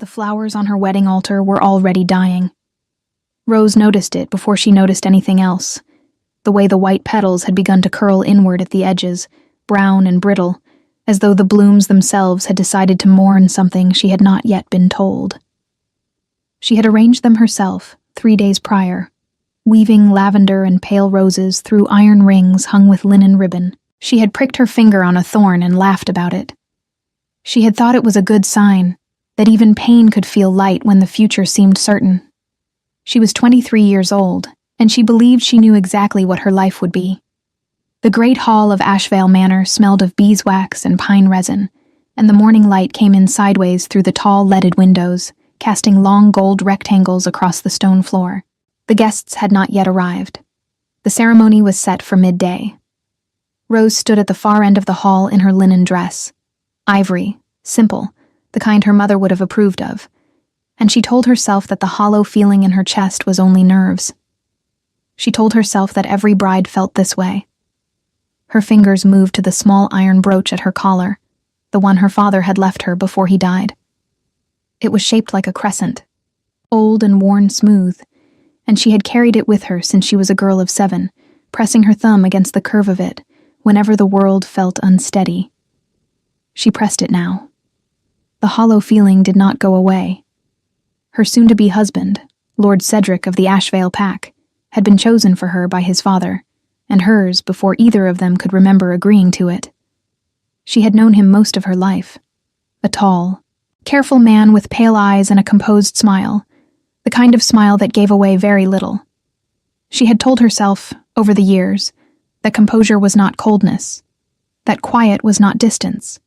flowers on her wedding altar were already dying. Rose noticed it before she noticed anything else. The way the white petals had begun to curl inward at the edges, brown and brittle, as though the blooms themselves had decided to mourn something she had not yet been told. She had arranged them herself 3 days prior, weaving lavender and pale roses through iron rings hung with linen ribbon. She had pricked her finger on a thorn and laughed about it. She had thought it was a good sign, that even pain could feel light when the future seemed certain. She was 23 years old, and she believed she knew exactly what her life would be. The great hall of Ashvale Manor smelled of beeswax and pine resin, and the morning light came in sideways through the tall leaded windows, casting long gold rectangles across the stone floor. The guests had not yet arrived. The ceremony was set for midday. Rose stood at the far end of the hall in her linen dress. Ivory, simple, the kind her mother would have approved of, and she told herself that the hollow feeling in her chest was only nerves. She told herself that every bride felt this way. Her fingers moved to the small iron brooch at her collar, the one her father had left her before he died. It was shaped like a crescent, old and worn smooth, and she had carried it with her since she was a girl of 7, pressing her thumb against the curve of it whenever the world felt unsteady. She pressed it now. The hollow feeling did not go away. Her soon-to-be husband, Lord Cedric of the Ashvale Pack, had been chosen for her by his father, and hers before either of them could remember agreeing to it. She had known him most of her life. A tall, careful man with pale eyes and a composed smile, the kind of smile that gave away very little. She had told herself, over the years, that composure was not coldness, that quiet was not distance,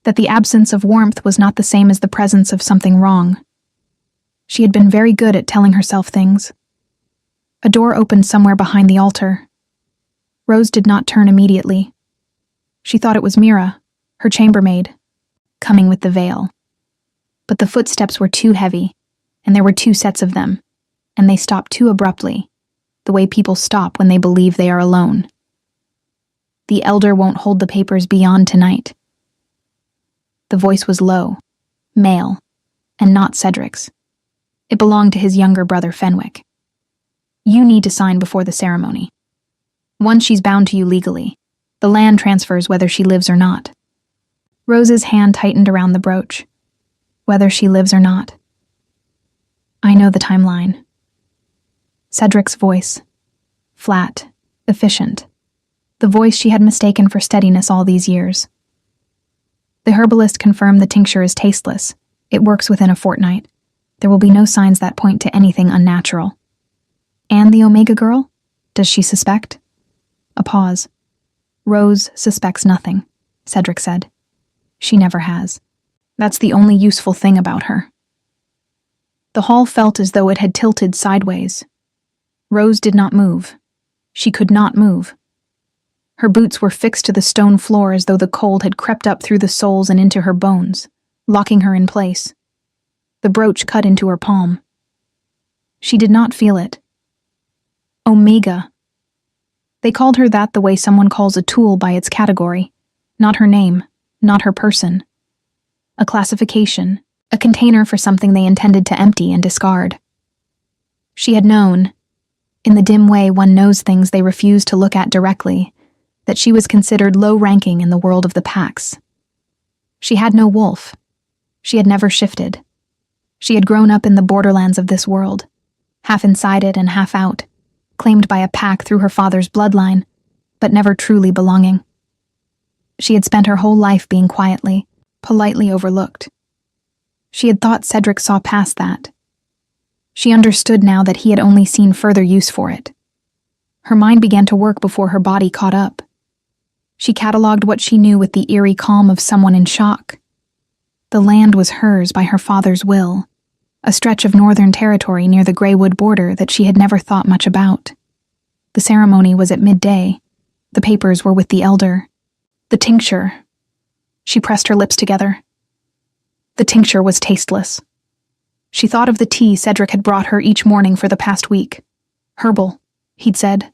that the absence of warmth was not the same as the presence of something wrong. She had been very good at telling herself things. A door opened somewhere behind the altar. Rose did not turn immediately. She thought it was Mira, her chambermaid, coming with the veil. But the footsteps were too heavy, and there were 2 sets of them, and they stopped too abruptly, the way people stop when they believe they are alone. The elder won't hold the papers beyond tonight. The voice was low, male, and not Cedric's. It belonged to his younger brother Fenwick. You need to sign before the ceremony. Once she's bound to you legally, the land transfers whether she lives or not. Rose's hand tightened around the brooch. Whether she lives or not. I know the timeline. Cedric's voice. Flat, efficient. The voice she had mistaken for steadiness all these years. The herbalist confirmed the tincture is tasteless. It works within a fortnight. There will be no signs that point to anything unnatural. And the Omega girl? Does she suspect? A pause. Rose suspects nothing, Cedric said. She never has. That's the only useful thing about her. The hall felt as though it had tilted sideways. Rose did not move. She could not move. Her boots were fixed to the stone floor as though the cold had crept up through the soles and into her bones, locking her in place. The brooch cut into her palm. She did not feel it. Omega. They called her that the way someone calls a tool by its category, not her name, not her person. A classification, a container for something they intended to empty and discard. She had known, in the dim way one knows things they refuse to look at directly, that she was considered low-ranking in the world of the packs. She had no wolf. She had never shifted. She had grown up in the borderlands of this world, half inside it and half out, claimed by a pack through her father's bloodline, but never truly belonging. She had spent her whole life being quietly, politely overlooked. She had thought Cedric saw past that. She understood now that he had only seen further use for it. Her mind began to work before her body caught up. She catalogued what she knew with the eerie calm of someone in shock. The land was hers by her father's will, a stretch of northern territory near the Greywood border that she had never thought much about. The ceremony was at midday. The papers were with the elder. The tincture. She pressed her lips together. The tincture was tasteless. She thought of the tea Cedric had brought her each morning for the past week. Herbal, he'd said.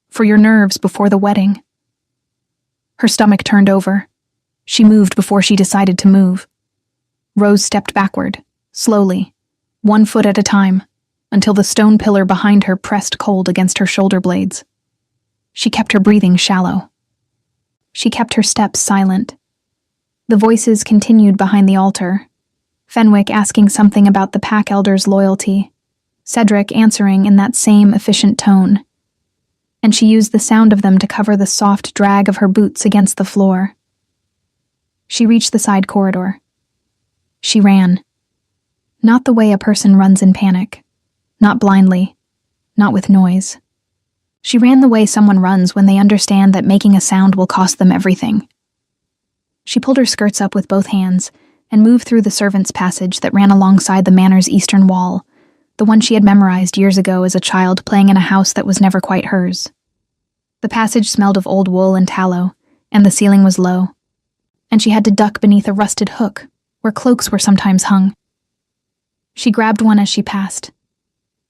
For your nerves before the wedding. Her stomach turned over. She moved before she decided to move. Rose stepped backward, slowly, 1 foot at a time, until the stone pillar behind her pressed cold against her shoulder blades. She kept her breathing shallow. She kept her steps silent. The voices continued behind the altar, Fenwick asking something about the pack elder's loyalty, Cedric answering in that same efficient tone, and she used the sound of them to cover the soft drag of her boots against the floor. She reached the side corridor. She ran. Not the way a person runs in panic. Not blindly. Not with noise. She ran the way someone runs when they understand that making a sound will cost them everything. She pulled her skirts up with both hands and moved through the servants' passage that ran alongside the manor's eastern wall, the one she had memorized years ago as a child playing in a house that was never quite hers. The passage smelled of old wool and tallow, and the ceiling was low, and she had to duck beneath a rusted hook where cloaks were sometimes hung. She grabbed one as she passed.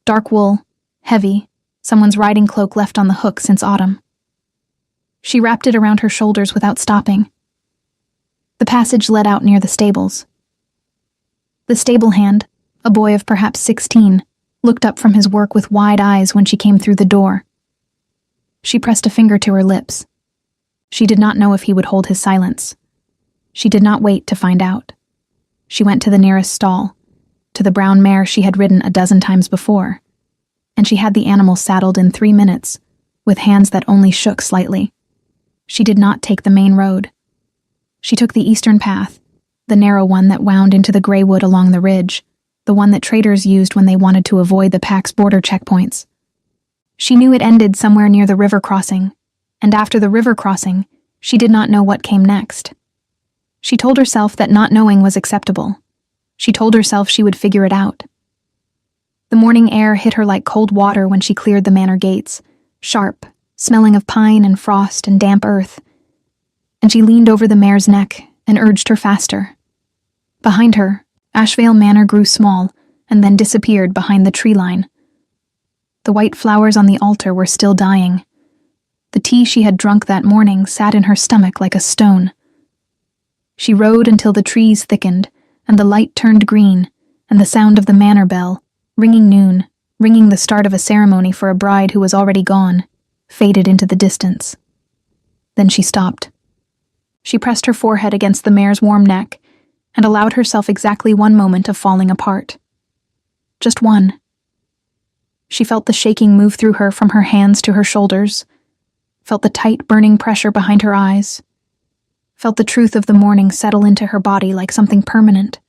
Dark wool, heavy, someone's riding cloak left on the hook since autumn. She wrapped it around her shoulders without stopping. The passage led out near the stables. The stable hand, a boy of perhaps 16, looked up from his work with wide eyes when she came through the door. She pressed a finger to her lips. She did not know if he would hold his silence. She did not wait to find out. She went to the nearest stall, to the brown mare she had ridden a dozen times before, and she had the animal saddled in 3 minutes, with hands that only shook slightly. She did not take the main road. She took the eastern path, the narrow one that wound into the gray wood along the ridge, the one that traders used when they wanted to avoid the pack's border checkpoints. She knew it ended somewhere near the river crossing, and after the river crossing, she did not know what came next. She told herself that not knowing was acceptable. She told herself she would figure it out. The morning air hit her like cold water when she cleared the manor gates, sharp, smelling of pine and frost and damp earth, and she leaned over the mare's neck and urged her faster. Behind her, Ashvale Manor grew small and then disappeared behind the tree line. The white flowers on the altar were still dying. The tea she had drunk that morning sat in her stomach like a stone. She rode until the trees thickened and the light turned green, and the sound of the manor bell, ringing noon, ringing the start of a ceremony for a bride who was already gone, faded into the distance. Then she stopped. She pressed her forehead against the mare's warm neck and allowed herself exactly 1 moment of falling apart. Just one. She felt the shaking move through her from her hands to her shoulders, felt the tight, burning pressure behind her eyes, felt the truth of the morning settle into her body like something permanent.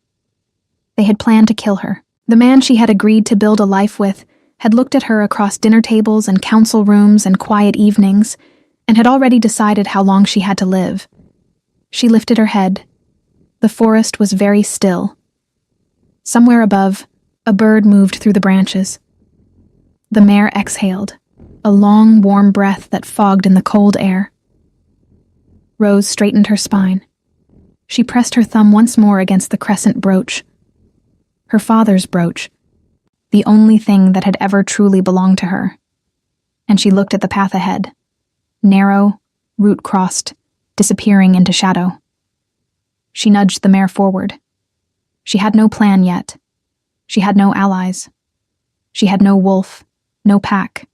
They had planned to kill her. The man she had agreed to build a life with had looked at her across dinner tables and council rooms and quiet evenings and had already decided how long she had to live. She lifted her head. The forest was very still. Somewhere above, a bird moved through the branches. The mare exhaled, a long, warm breath that fogged in the cold air. Rose straightened her spine. She pressed her thumb once more against the crescent brooch. Her father's brooch, the only thing that had ever truly belonged to her. And she looked at the path ahead, narrow, root-crossed, disappearing into shadow. She nudged the mare forward. She had no plan yet. She had no allies. She had no wolf, no pack,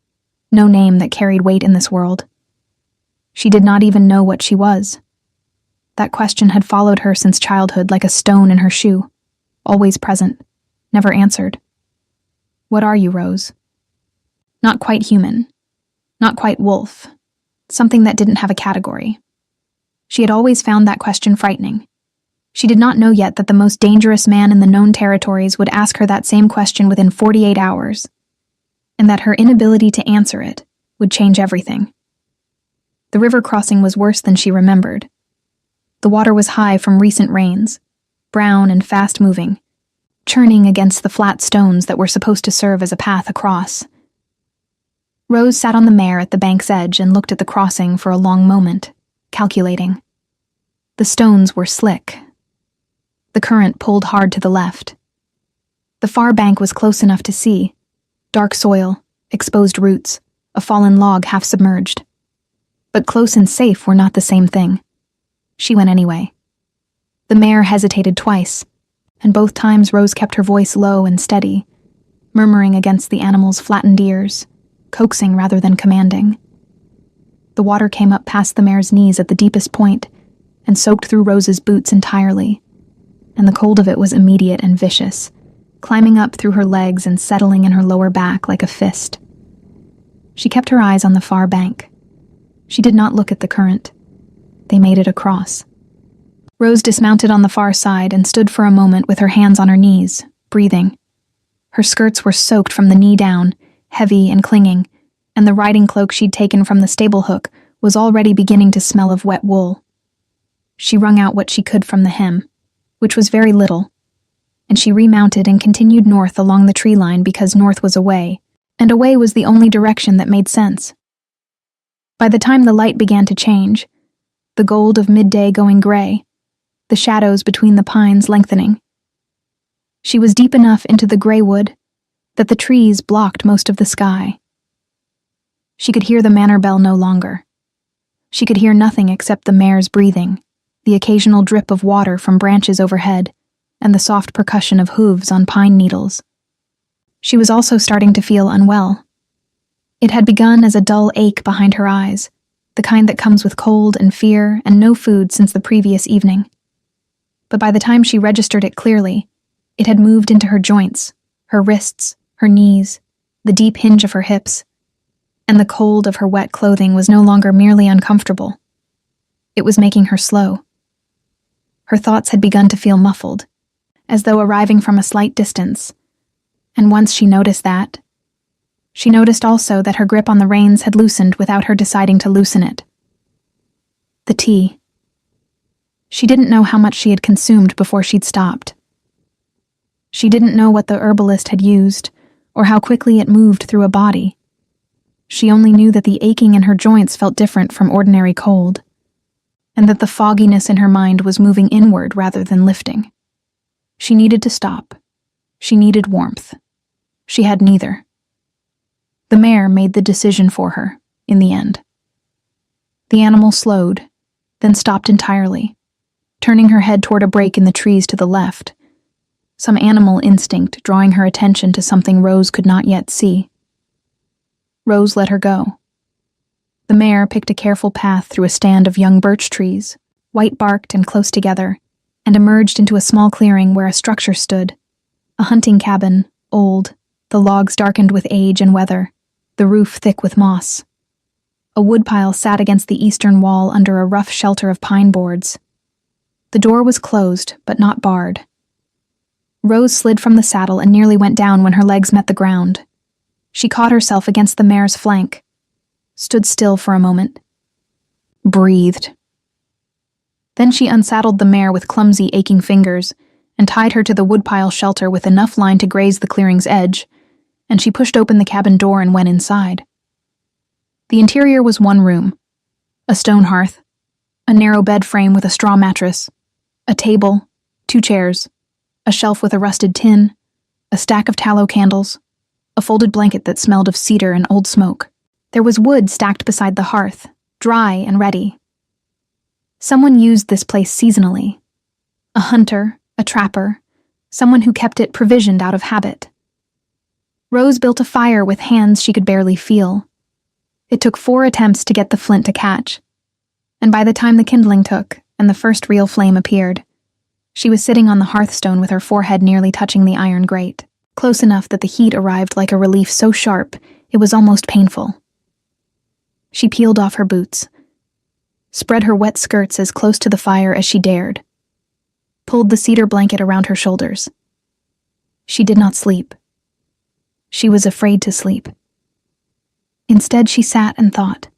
no name that carried weight in this world. She did not even know what she was. That question had followed her since childhood like a stone in her shoe, always present, never answered. What are you, Rose? Not quite human, not quite wolf, something that didn't have a category. She had always found that question frightening. She did not know yet that the most dangerous man in the known territories would ask her that same question within 48 hours, and that her inability to answer it would change everything. The river crossing was worse than she remembered. The water was high from recent rains, brown and fast-moving, churning against the flat stones that were supposed to serve as a path across. Rose sat on the mare at the bank's edge and looked at the crossing for a long moment, calculating. The stones were slick. The current pulled hard to the left. The far bank was close enough to see. Dark soil, exposed roots, a fallen log half submerged. But close and safe were not the same thing. She went anyway. The mare hesitated twice, and both times Rose kept her voice low and steady, murmuring against the animal's flattened ears, coaxing rather than commanding. The water came up past the mare's knees at the deepest point and soaked through Rose's boots entirely, and the cold of it was immediate and vicious, climbing up through her legs and settling in her lower back like a fist. She kept her eyes on the far bank. She did not look at the current. They made it across. Rose dismounted on the far side and stood for a moment with her hands on her knees, breathing. Her skirts were soaked from the knee down, heavy and clinging, and the riding cloak she'd taken from the stable hook was already beginning to smell of wet wool. She wrung out what she could from the hem, which was very little, and she remounted and continued north along the tree line because north was away, and away was the only direction that made sense. By the time the light began to change, the gold of midday going gray, the shadows between the pines lengthening, she was deep enough into the gray wood that the trees blocked most of the sky. She could hear the manor bell no longer. She could hear nothing except the mare's breathing, the occasional drip of water from branches overhead, and the soft percussion of hooves on pine needles. She was also starting to feel unwell. It had begun as a dull ache behind her eyes, the kind that comes with cold and fear and no food since the previous evening. But by the time she registered it clearly, it had moved into her joints, her wrists, her knees, the deep hinge of her hips, and the cold of her wet clothing was no longer merely uncomfortable. It was making her slow. Her thoughts had begun to feel muffled, as though arriving from a slight distance, and once she noticed that, she noticed also that her grip on the reins had loosened without her deciding to loosen it. The tea. She didn't know how much she had consumed before she'd stopped. She didn't know what the herbalist had used, or how quickly it moved through a body. She only knew that the aching in her joints felt different from ordinary cold, and that the fogginess in her mind was moving inward rather than lifting. She needed to stop. She needed warmth. She had neither. The mare made the decision for her, in the end. The animal slowed, then stopped entirely, turning her head toward a break in the trees to the left, some animal instinct drawing her attention to something Rose could not yet see. Rose let her go. The mare picked a careful path through a stand of young birch trees, white-barked and close together, and emerged into a small clearing where a structure stood, a hunting cabin, old, the logs darkened with age and weather, the roof thick with moss. A woodpile sat against the eastern wall under a rough shelter of pine boards. The door was closed, but not barred. Rose slid from the saddle and nearly went down when her legs met the ground. She caught herself against the mare's flank, stood still for a moment, breathed. Then she unsaddled the mare with clumsy, aching fingers and tied her to the woodpile shelter with enough line to graze the clearing's edge, and she pushed open the cabin door and went inside. The interior was one room, a stone hearth, a narrow bed frame with a straw mattress, a table, 2 chairs, a shelf with a rusted tin, a stack of tallow candles, a folded blanket that smelled of cedar and old smoke. There was wood stacked beside the hearth, dry and ready. Someone used this place seasonally. A hunter, a trapper, someone who kept it provisioned out of habit. Rose built a fire with hands she could barely feel. It took 4 attempts to get the flint to catch, and by the time the kindling took and the first real flame appeared, she was sitting on the hearthstone with her forehead nearly touching the iron grate, close enough that the heat arrived like a relief so sharp it was almost painful. She peeled off her boots, spread her wet skirts as close to the fire as she dared, pulled the cedar blanket around her shoulders. She did not sleep. She was afraid to sleep. Instead, she sat and thought,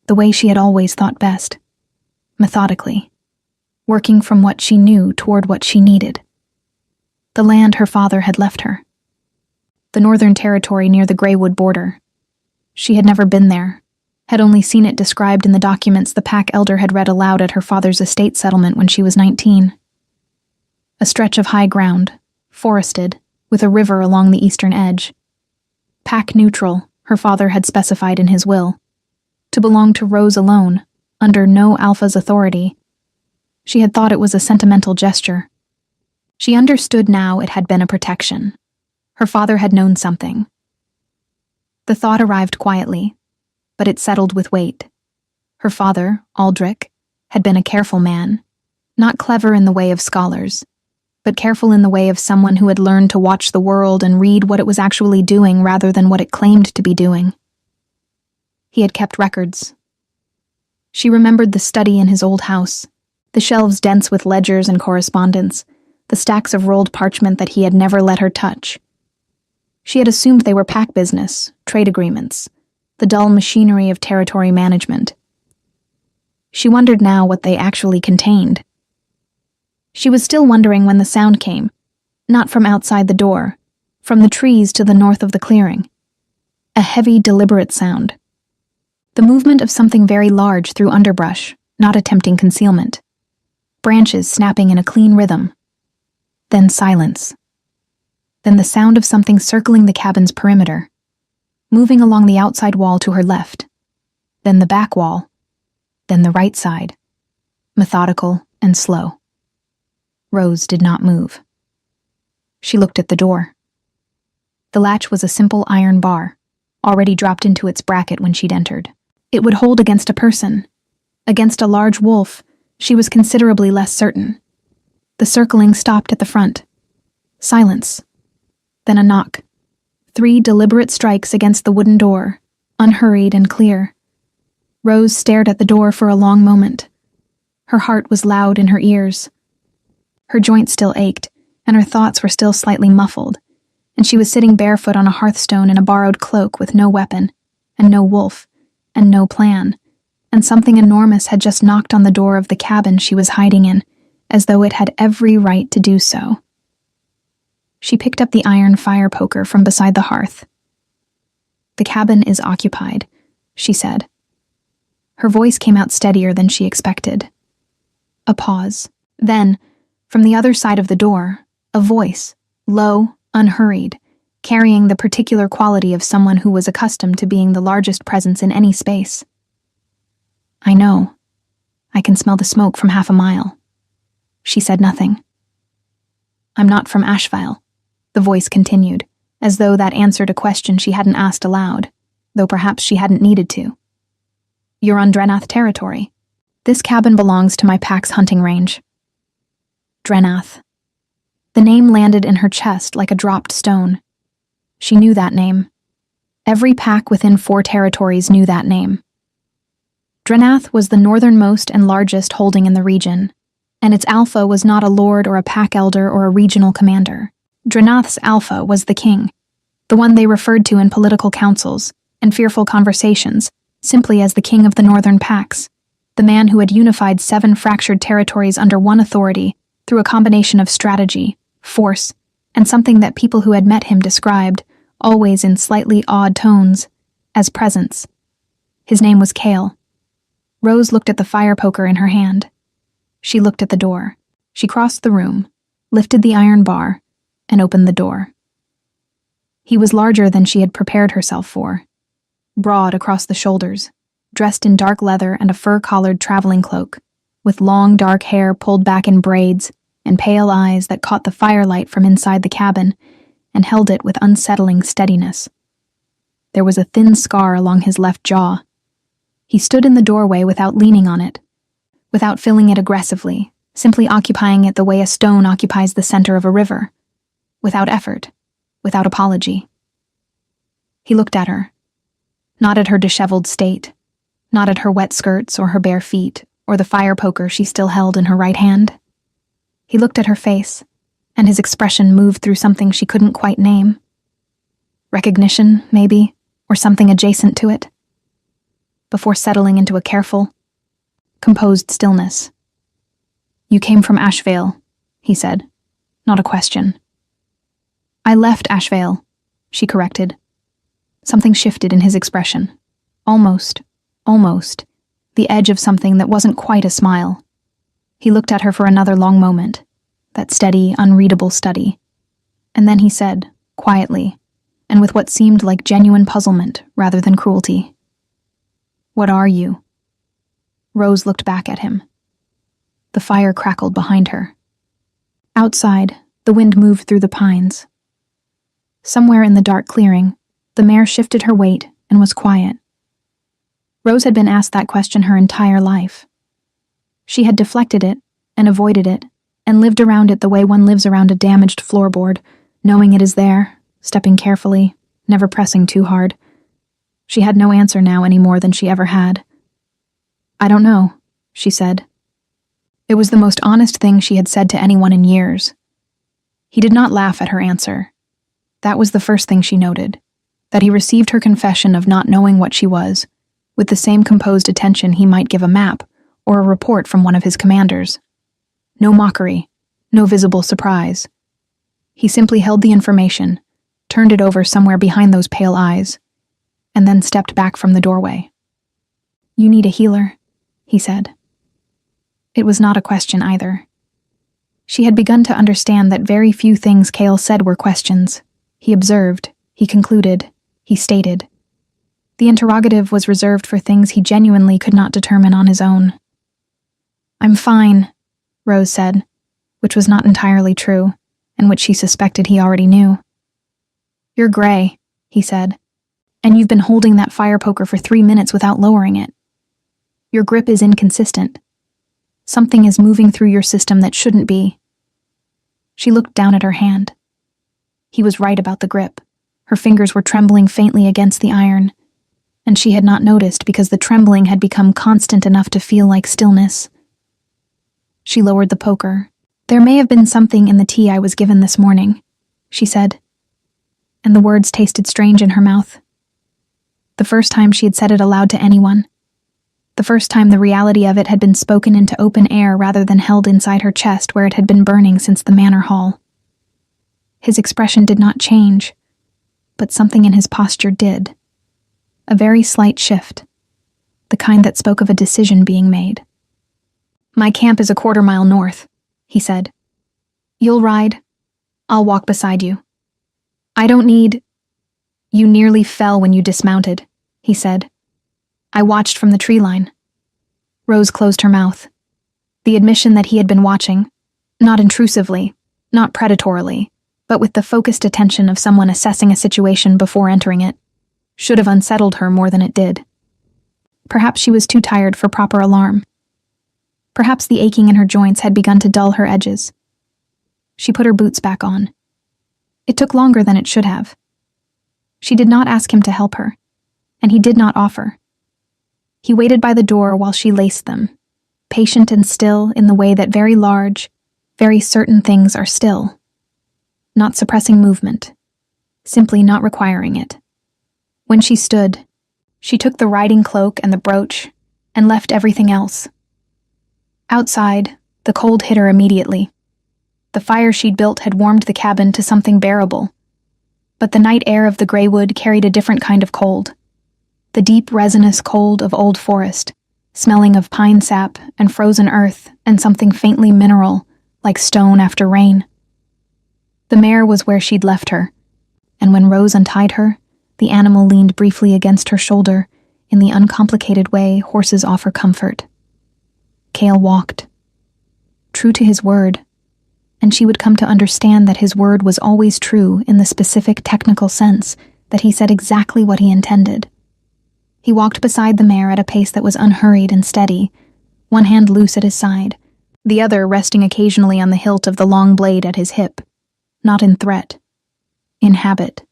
the way she had always thought best, methodically, working from what she knew toward what she needed. The land her father had left her. The Northern Territory near the Greywood border. She had never been there, had only seen it described in the documents the pack elder had read aloud at her father's estate settlement when she was 19. A stretch of high ground, forested, with a river along the eastern edge. Pack neutral, her father had specified in his will, to belong to Rose alone, under no Alpha's authority. She had thought it was a sentimental gesture. She understood now it had been a protection. Her father had known something. The thought arrived quietly, but it settled with weight. Her father, Aldrich, had been a careful man, not clever in the way of scholars, but careful in the way of someone who had learned to watch the world and read what it was actually doing rather than what it claimed to be doing. He had kept records. She remembered the study in his old house, the shelves dense with ledgers and correspondence, the stacks of rolled parchment that he had never let her touch. She had assumed they were pack business, trade agreements, the dull machinery of territory management. She wondered now what they actually contained. She was still wondering when the sound came, not from outside the door, from the trees to the north of the clearing. A heavy, deliberate sound. The movement of something very large through underbrush, not attempting concealment. Branches snapping in a clean rhythm. Then silence. Then the sound of something circling the cabin's perimeter, moving along the outside wall to her left. Then the back wall. Then the right side. Methodical and slow. Rose did not move. She looked at the door. The latch was a simple iron bar, already dropped into its bracket when she'd entered. It would hold against a person. Against a large wolf, she was considerably less certain. The circling stopped at the front. Silence. Then a knock. 3 deliberate strikes against the wooden door, unhurried and clear. Rose stared at the door for a long moment. Her heart was loud in her ears. Her joints still ached, and her thoughts were still slightly muffled, and she was sitting barefoot on a hearthstone in a borrowed cloak with no weapon, and no wolf, and no plan, and something enormous had just knocked on the door of the cabin she was hiding in, as though it had every right to do so. She picked up the iron fire poker from beside the hearth. "The cabin is occupied," she said. Her voice came out steadier than she expected. A pause. Then, from the other side of the door, a voice, low, unhurried, carrying the particular quality of someone who was accustomed to being the largest presence in any space. "I know. I can smell the smoke from half a mile." She said nothing. "I'm not from Ashvale," the voice continued, as though that answered a question she hadn't asked aloud, though perhaps she hadn't needed to. "You're on Drenath territory. This cabin belongs to my pack's hunting range." Drenath. The name landed in her chest like a dropped stone. She knew that name. Every pack within 4 territories knew that name. Drenath was the northernmost and largest holding in the region, and its alpha was not a lord or a pack elder or a regional commander. Drenath's alpha was the king, the one they referred to in political councils and fearful conversations simply as the king of the northern packs, the man who had unified 7 fractured territories under one authority through a combination of strategy, force, and something that people who had met him described, always in slightly odd tones, as presence. His name was Kale. Rose looked at the fire poker in her hand. She looked at the door. She crossed the room, lifted the iron bar, and opened the door. He was larger than she had prepared herself for, broad across the shoulders, dressed in dark leather and a fur-collared traveling cloak, with long dark hair pulled back in braids and pale eyes that caught the firelight from inside the cabin and held it with unsettling steadiness. There was a thin scar along his left jaw. He stood in the doorway without leaning on it, without filling it aggressively, simply occupying it the way a stone occupies the center of a river, without effort, without apology. He looked at her, not at her disheveled state, not at her wet skirts or her bare feet or the fire poker she still held in her right hand. He looked at her face, and his expression moved through something she couldn't quite name. Recognition, maybe, or something adjacent to it, before settling into a careful, composed stillness. "You came from Ashvale," he said, not a question. "I left Ashvale," she corrected. Something shifted in his expression. Almost, the edge of something that wasn't quite a smile. He looked at her for another long moment, that steady, unreadable study. And then he said, quietly, and with what seemed like genuine puzzlement rather than cruelty, "What are you?" Rose looked back at him. The fire crackled behind her. Outside, The wind moved through the pines. Somewhere in the dark clearing, the mare shifted her weight and was quiet. Rose had been asked that question her entire life. She had deflected it and avoided it and lived around it the way one lives around a damaged floorboard, knowing it is there, stepping carefully, never pressing too hard. She had no answer now any more than she ever had. "I don't know," she said. It was the most honest thing she had said to anyone in years. He did not laugh at her answer. That was the first thing she noted, that he received her confession of not knowing what she was, with the same composed attention he might give a map or a report from one of his commanders. No mockery, no visible surprise. He simply held the information, turned it over somewhere behind those pale eyes, and then stepped back from the doorway. "You need a healer," he said. It was not a question either. She had begun to understand that very few things Cale said were questions. He observed, he concluded, he stated. The interrogative was reserved for things he genuinely could not determine on his own. "I'm fine," Rose said, which was not entirely true, and which she suspected he already knew. "You're gray," he said, "and you've been holding that fire poker for 3 minutes without lowering it. Your grip is inconsistent. Something is moving through your system that shouldn't be." She looked down at her hand. He was right about the grip. Her fingers were trembling faintly against the iron, and she had not noticed because the trembling had become constant enough to feel like stillness. She lowered the poker. "There may have been something in the tea I was given this morning," she said, and the words tasted strange in her mouth. The first time she had said it aloud to anyone. The first time the reality of it had been spoken into open air rather than held inside her chest where it had been burning since the manor hall. His expression did not change, but something in his posture did. A very slight shift, the kind that spoke of a decision being made. "My camp is a 1/4 mile north," he said. "You'll ride. I'll walk beside you. I don't need—" "You nearly fell when you dismounted," he said. "I watched from the tree line." Rose closed her mouth. The admission that he had been watching, not intrusively, not predatorily, but with the focused attention of someone assessing a situation before entering it, should have unsettled her more than it did. Perhaps she was too tired for proper alarm. Perhaps the aching in her joints had begun to dull her edges. She put her boots back on. It took longer than it should have. She did not ask him to help her, and he did not offer. He waited by the door while she laced them, patient and still in the way that very large, very certain things are still. Not suppressing movement, simply not requiring it. When she stood, she took the riding cloak and the brooch and left everything else. Outside, the cold hit her immediately. The fire she'd built had warmed the cabin to something bearable, but the night air of the Greywood carried a different kind of cold. The deep, resinous cold of old forest, smelling of pine sap and frozen earth and something faintly mineral, like stone after rain. The mare was where she'd left her, and when Rose untied her, the animal leaned briefly against her shoulder in the uncomplicated way horses offer comfort. Cale walked, true to his word, and she would come to understand that his word was always true in the specific technical sense that he said exactly what he intended. He walked beside the mare at a pace that was unhurried and steady, one hand loose at his side, the other resting occasionally on the hilt of the long blade at his hip, not in threat, in habit.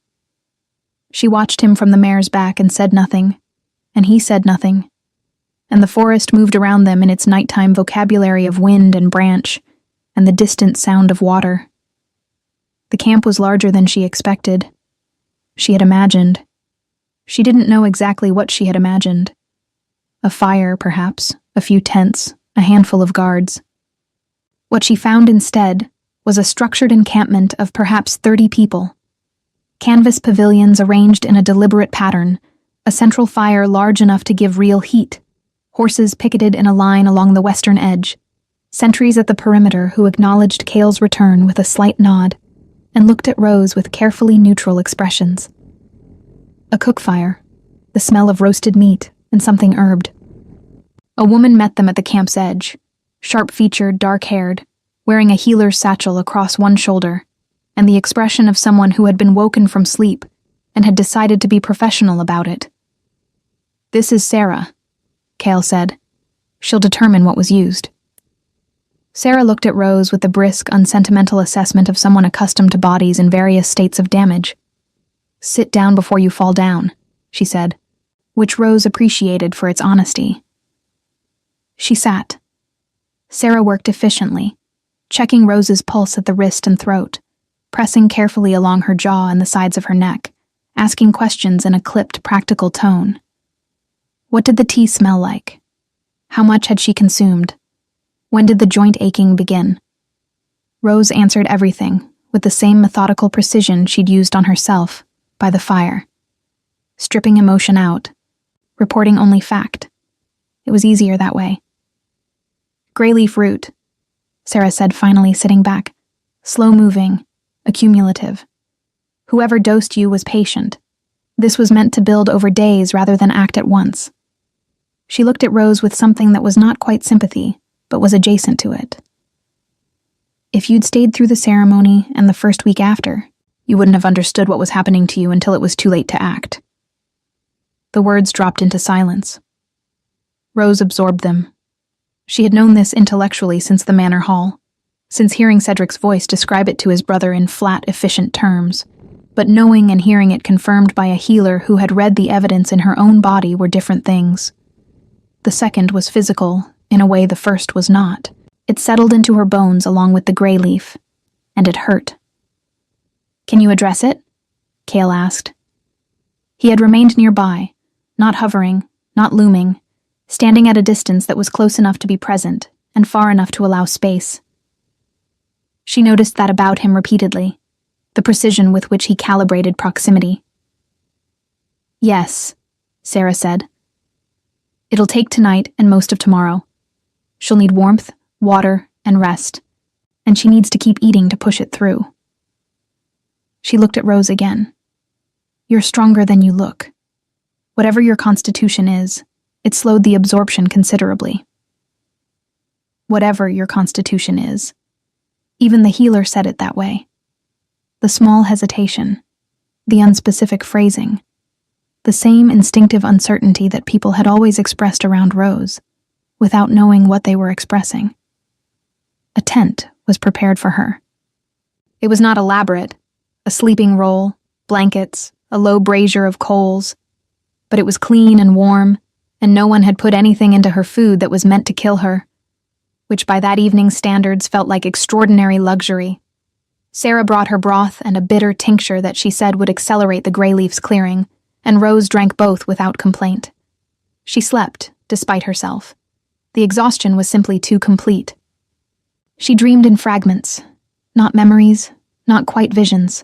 She watched him from the mare's back and said nothing, and he said nothing, and the forest moved around them in its nighttime vocabulary of wind and branch, and the distant sound of water. The camp was larger than she expected. She had imagined. She didn't know exactly what she had imagined. A fire, perhaps, a few tents, a handful of guards. What she found instead was a structured encampment of perhaps 30 people. Canvas pavilions arranged in a deliberate pattern, a central fire large enough to give real heat, horses picketed in a line along the western edge, sentries at the perimeter who acknowledged Cale's return with a slight nod and looked at Rose with carefully neutral expressions. A cook fire, the smell of roasted meat and something herbed. A woman met them at the camp's edge, sharp-featured, dark-haired, wearing a healer's satchel across one shoulder, and the expression of someone who had been woken from sleep and had decided to be professional about it. "This is Sarah," Cale said. "She'll determine what was used." Sarah looked at Rose with the brisk, unsentimental assessment of someone accustomed to bodies in various states of damage. "Sit down before you fall down," she said, which Rose appreciated for its honesty. She sat. Sarah worked efficiently, checking Rose's pulse at the wrist and throat, pressing carefully along her jaw and the sides of her neck, asking questions in a clipped, practical tone. What did the tea smell like? How much had she consumed? When did the joint aching begin? Rose answered everything with the same methodical precision she'd used on herself, by the fire. Stripping emotion out, reporting only fact. It was easier that way. "Grayleaf root," Sarah said, finally sitting back. "Slow-moving, accumulative. Whoever dosed you was patient. This was meant to build over days rather than act at once." She looked at Rose with something that was not quite sympathy, but was adjacent to it. "If you'd stayed through the ceremony and the first week after, you wouldn't have understood what was happening to you until it was too late to act." The words dropped into silence. Rose absorbed them. She had known this intellectually since the Manor Hall, since hearing Cedric's voice describe it to his brother in flat, efficient terms, but knowing and hearing it confirmed by a healer who had read the evidence in her own body were different things. The second was physical, in a way the first was not. It settled into her bones along with the gray leaf, and it hurt. "Can you address it?" Cale asked. He had remained nearby, not hovering, not looming, standing at a distance that was close enough to be present and far enough to allow space. She noticed that about him repeatedly, the precision with which he calibrated proximity. "Yes," Sarah said. "It'll take tonight and most of tomorrow. She'll need warmth, water, and rest, and she needs to keep eating to push it through." She looked at Rose again. "You're stronger than you look. Whatever your constitution is, it slowed the absorption considerably." Whatever your constitution is. Even the healer said it that way. The small hesitation, the unspecific phrasing, the same instinctive uncertainty that people had always expressed around Rose, without knowing what they were expressing. A tent was prepared for her. It was not elaborate, a sleeping roll, blankets, a low brazier of coals, but it was clean and warm, and no one had put anything into her food that was meant to kill her, which by that evening's standards felt like extraordinary luxury. Sarah brought her broth and a bitter tincture that she said would accelerate the gray leaf's clearing, and Rose drank both without complaint. She slept, despite herself. The exhaustion was simply too complete. She dreamed in fragments, not memories, not quite visions,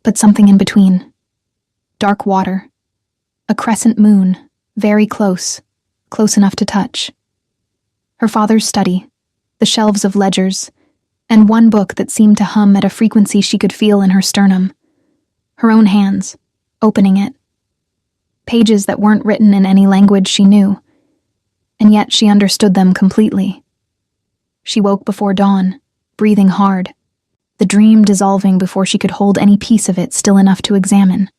but something in between. Dark water, a crescent moon, very close, close enough to touch. Her father's study, the shelves of ledgers, and one book that seemed to hum at a frequency she could feel in her sternum. Her own hands, opening it. Pages that weren't written in any language she knew, and yet she understood them completely. She woke before dawn, breathing hard, the dream dissolving before she could hold any piece of it still enough to examine.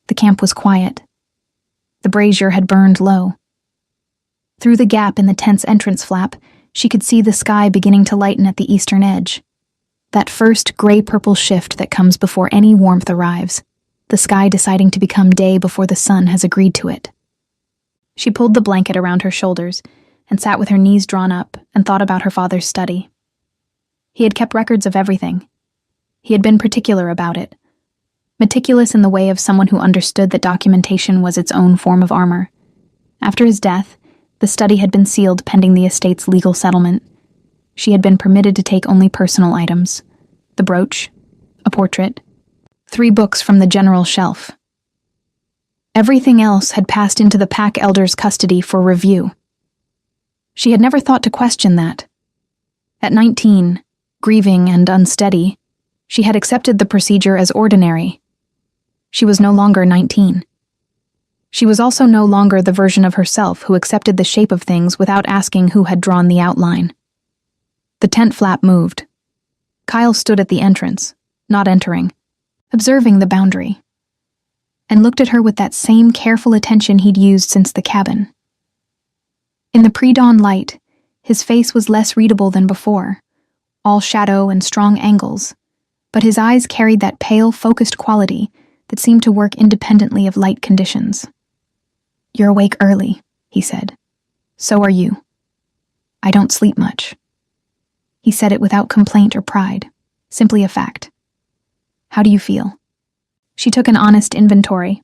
The camp was quiet. The brazier had burned low. Through the gap in the tent's entrance flap, she could see the sky beginning to lighten at the eastern edge. That first gray-purple shift that comes before any warmth arrives, the sky deciding to become day before the sun has agreed to it. She pulled the blanket around her shoulders and sat with her knees drawn up and thought about her father's study. He had kept records of everything. He had been particular about it. Meticulous in the way of someone who understood that documentation was its own form of armor. After his death, the study had been sealed pending the estate's legal settlement. She had been permitted to take only personal items: the brooch, a portrait, 3 books from the general shelf. Everything else had passed into the pack elder's custody for review. She had never thought to question that. At 19, grieving and unsteady, she had accepted the procedure as ordinary. She was no longer 19. She was also no longer the version of herself who accepted the shape of things without asking who had drawn the outline. The tent flap moved. Kyle stood at the entrance, not entering, observing the boundary, and looked at her with that same careful attention he'd used since the cabin. In the pre-dawn light, his face was less readable than before, all shadow and strong angles, but his eyes carried that pale, focused quality that seemed to work independently of light conditions. "You're awake early," he said. "So are you. I don't sleep much." He said it without complaint or pride, simply a fact. "How do you feel?" She took an honest inventory.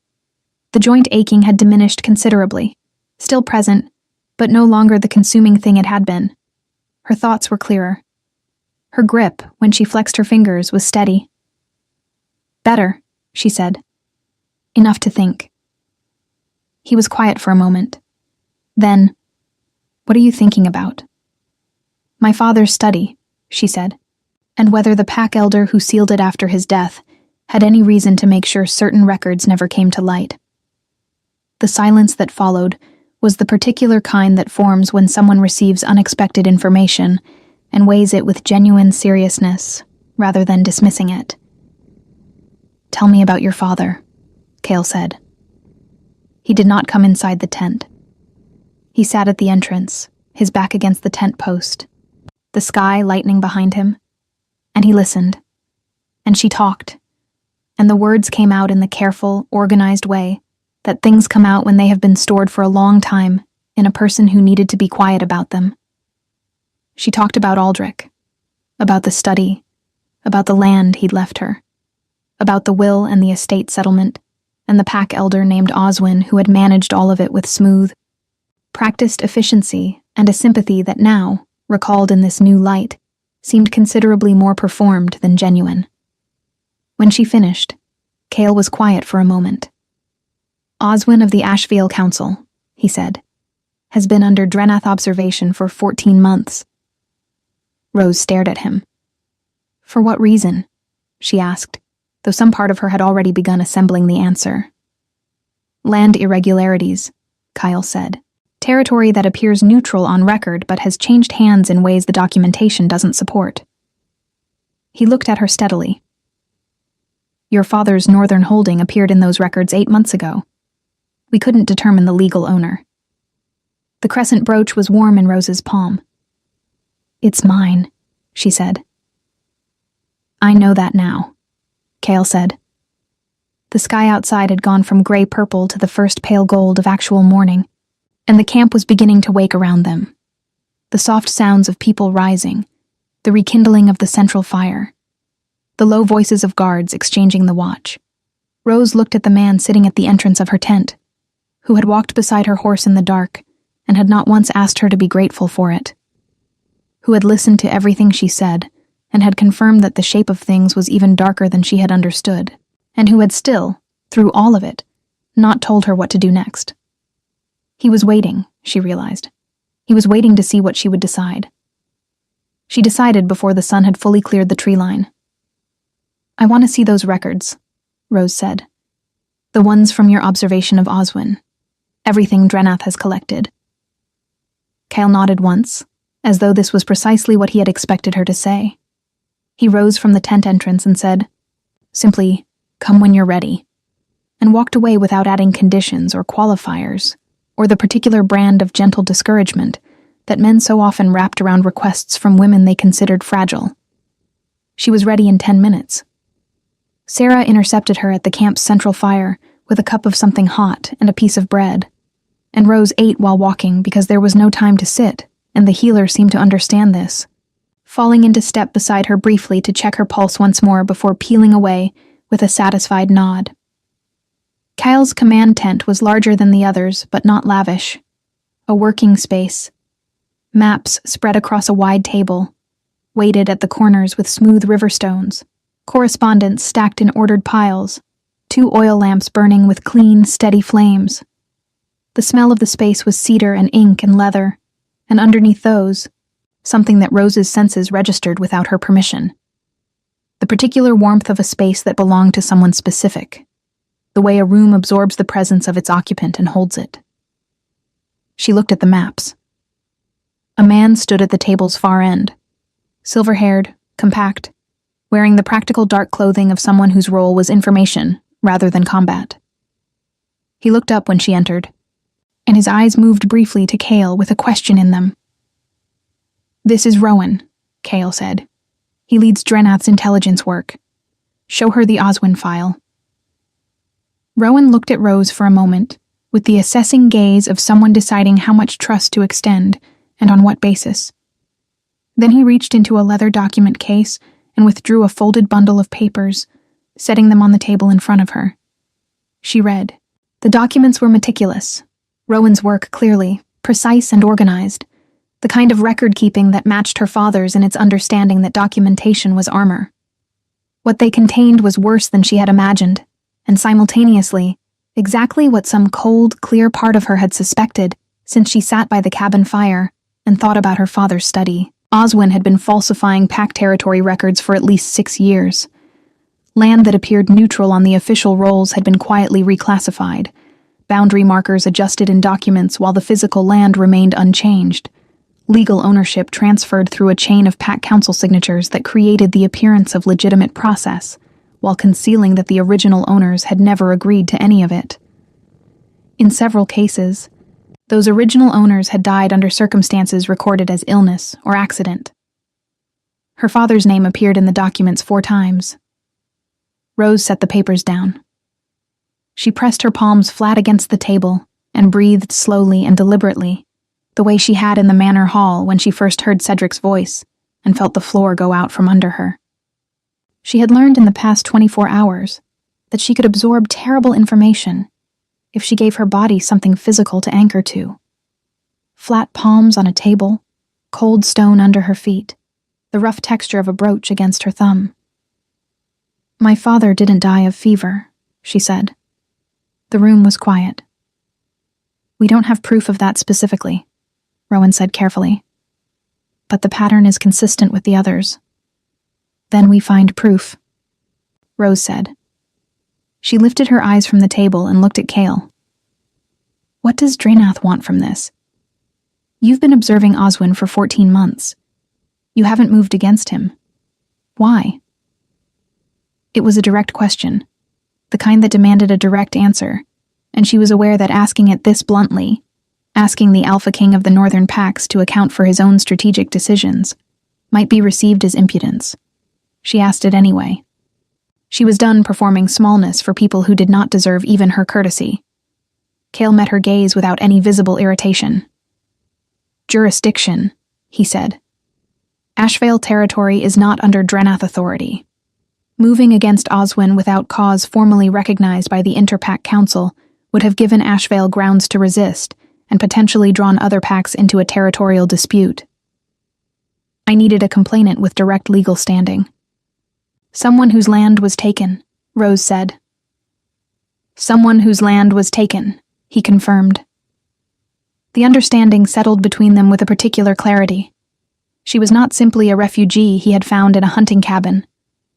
The joint aching had diminished considerably, still present, but no longer the consuming thing it had been. Her thoughts were clearer. Her grip, when she flexed her fingers, was steady. "Better," she said. "Enough to think." He was quiet for a moment. Then, "What are you thinking about?" "My father's study," she said, "and whether the pack elder who sealed it after his death had any reason to make sure certain records never came to light." The silence that followed was the particular kind that forms when someone receives unexpected information and weighs it with genuine seriousness rather than dismissing it. "Tell me about your father," Cale said. He did not come inside the tent. He sat at the entrance, his back against the tent post, the sky lightening behind him, and he listened. And she talked, and the words came out in the careful, organized way that things come out when they have been stored for a long time in a person who needed to be quiet about them. She talked about Aldrich, about the study, about the land he'd left her, about the will and the estate settlement, and the pack elder named Oswin who had managed all of it with smooth, practiced efficiency and a sympathy that now, recalled in this new light, seemed considerably more performed than genuine. When she finished, Cale was quiet for a moment. "Oswin of the Asheville Council," he said, "has been under Drenath observation for 14 months. Rose stared at him. "For what reason?" she asked, though some part of her had already begun assembling the answer. "Land irregularities," Kyle said. "Territory that appears neutral on record but has changed hands in ways the documentation doesn't support." He looked at her steadily. "Your father's northern holding appeared in those records 8 months ago. We couldn't determine the legal owner." The crescent brooch was warm in Rose's palm. "It's mine," she said. "I know that now," Cale said. The sky outside had gone from gray-purple to the first pale gold of actual morning, and the camp was beginning to wake around them. The soft sounds of people rising, the rekindling of the central fire, the low voices of guards exchanging the watch. Rose looked at the man sitting at the entrance of her tent, who had walked beside her horse in the dark and had not once asked her to be grateful for it, who had listened to everything she said and had confirmed that the shape of things was even darker than she had understood, and who had still, through all of it, not told her what to do next. He was waiting, she realized. He was waiting to see what she would decide. She decided before the sun had fully cleared the tree line. "I want to see those records," Rose said. "The ones from your observation of Oswin. Everything Drenath has collected." Cale nodded once, as though this was precisely what he had expected her to say. He rose from the tent entrance and said, simply, "Come when you're ready," and walked away without adding conditions or qualifiers, or the particular brand of gentle discouragement that men so often wrapped around requests from women they considered fragile. She was ready in 10 minutes. Sarah intercepted her at the camp's central fire with a cup of something hot and a piece of bread, and Rose ate while walking because there was no time to sit, and the healer seemed to understand this, falling into step beside her briefly to check her pulse once more before peeling away with a satisfied nod. Kyle's command tent was larger than the others, but not lavish. A working space. Maps spread across a wide table, weighted at the corners with smooth river stones, correspondence stacked in ordered piles, 2 oil lamps burning with clean, steady flames. The smell of the space was cedar and ink and leather, and underneath those, something that Rose's senses registered without her permission. The particular warmth of a space that belonged to someone specific, the way a room absorbs the presence of its occupant and holds it. She looked at the maps. A man stood at the table's far end, silver-haired, compact, wearing the practical dark clothing of someone whose role was information rather than combat. He looked up when she entered, and his eyes moved briefly to Cale with a question in them. "This is Rowan," Cale said. "He leads Drenath's intelligence work. Show her the Oswin file." Rowan looked at Rose for a moment, with the assessing gaze of someone deciding how much trust to extend and on what basis. Then he reached into a leather document case and withdrew a folded bundle of papers, setting them on the table in front of her. She read. The documents were meticulous. Rowan's work clearly, precise and organized. The kind of record-keeping that matched her father's in its understanding that documentation was armor. What they contained was worse than she had imagined, and simultaneously, exactly what some cold, clear part of her had suspected since she sat by the cabin fire and thought about her father's study. Oswin had been falsifying Pack territory records for at least 6 years. Land that appeared neutral on the official rolls had been quietly reclassified, boundary markers adjusted in documents while the physical land remained unchanged. Legal ownership transferred through a chain of Pack Council signatures that created the appearance of legitimate process, while concealing that the original owners had never agreed to any of it. In several cases, those original owners had died under circumstances recorded as illness or accident. Her father's name appeared in the documents 4 times. Rose set the papers down. She pressed her palms flat against the table and breathed slowly and deliberately, the way she had in the manor hall when she first heard Cedric's voice and felt the floor go out from under her. She had learned in the past 24 hours that she could absorb terrible information if she gave her body something physical to anchor to. Flat palms on a table, cold stone under her feet, the rough texture of a brooch against her thumb. "My father didn't die of fever," she said. The room was quiet. "We don't have proof of that specifically," Rowan said carefully. "But the pattern is consistent with the others. Then we find proof," Rose said. She lifted her eyes from the table and looked at Cale. "What does Drenath want from this? You've been observing Oswin for 14 months. You haven't moved against him. Why?" It was a direct question, the kind that demanded a direct answer, and she was aware that asking it this bluntly, asking the Alpha King of the Northern Packs to account for his own strategic decisions, might be received as impudence. She asked it anyway. She was done performing smallness for people who did not deserve even her courtesy. Cale met her gaze without any visible irritation. "Jurisdiction," he said. "Ashvale territory is not under Drenath authority. Moving against Oswin without cause formally recognized by the Interpack Council would have given Ashvale grounds to resist and potentially drawn other packs into a territorial dispute. I needed a complainant with direct legal standing." "Someone whose land was taken," Rose said. "Someone whose land was taken," he confirmed. The understanding settled between them with a particular clarity. She was not simply a refugee he had found in a hunting cabin.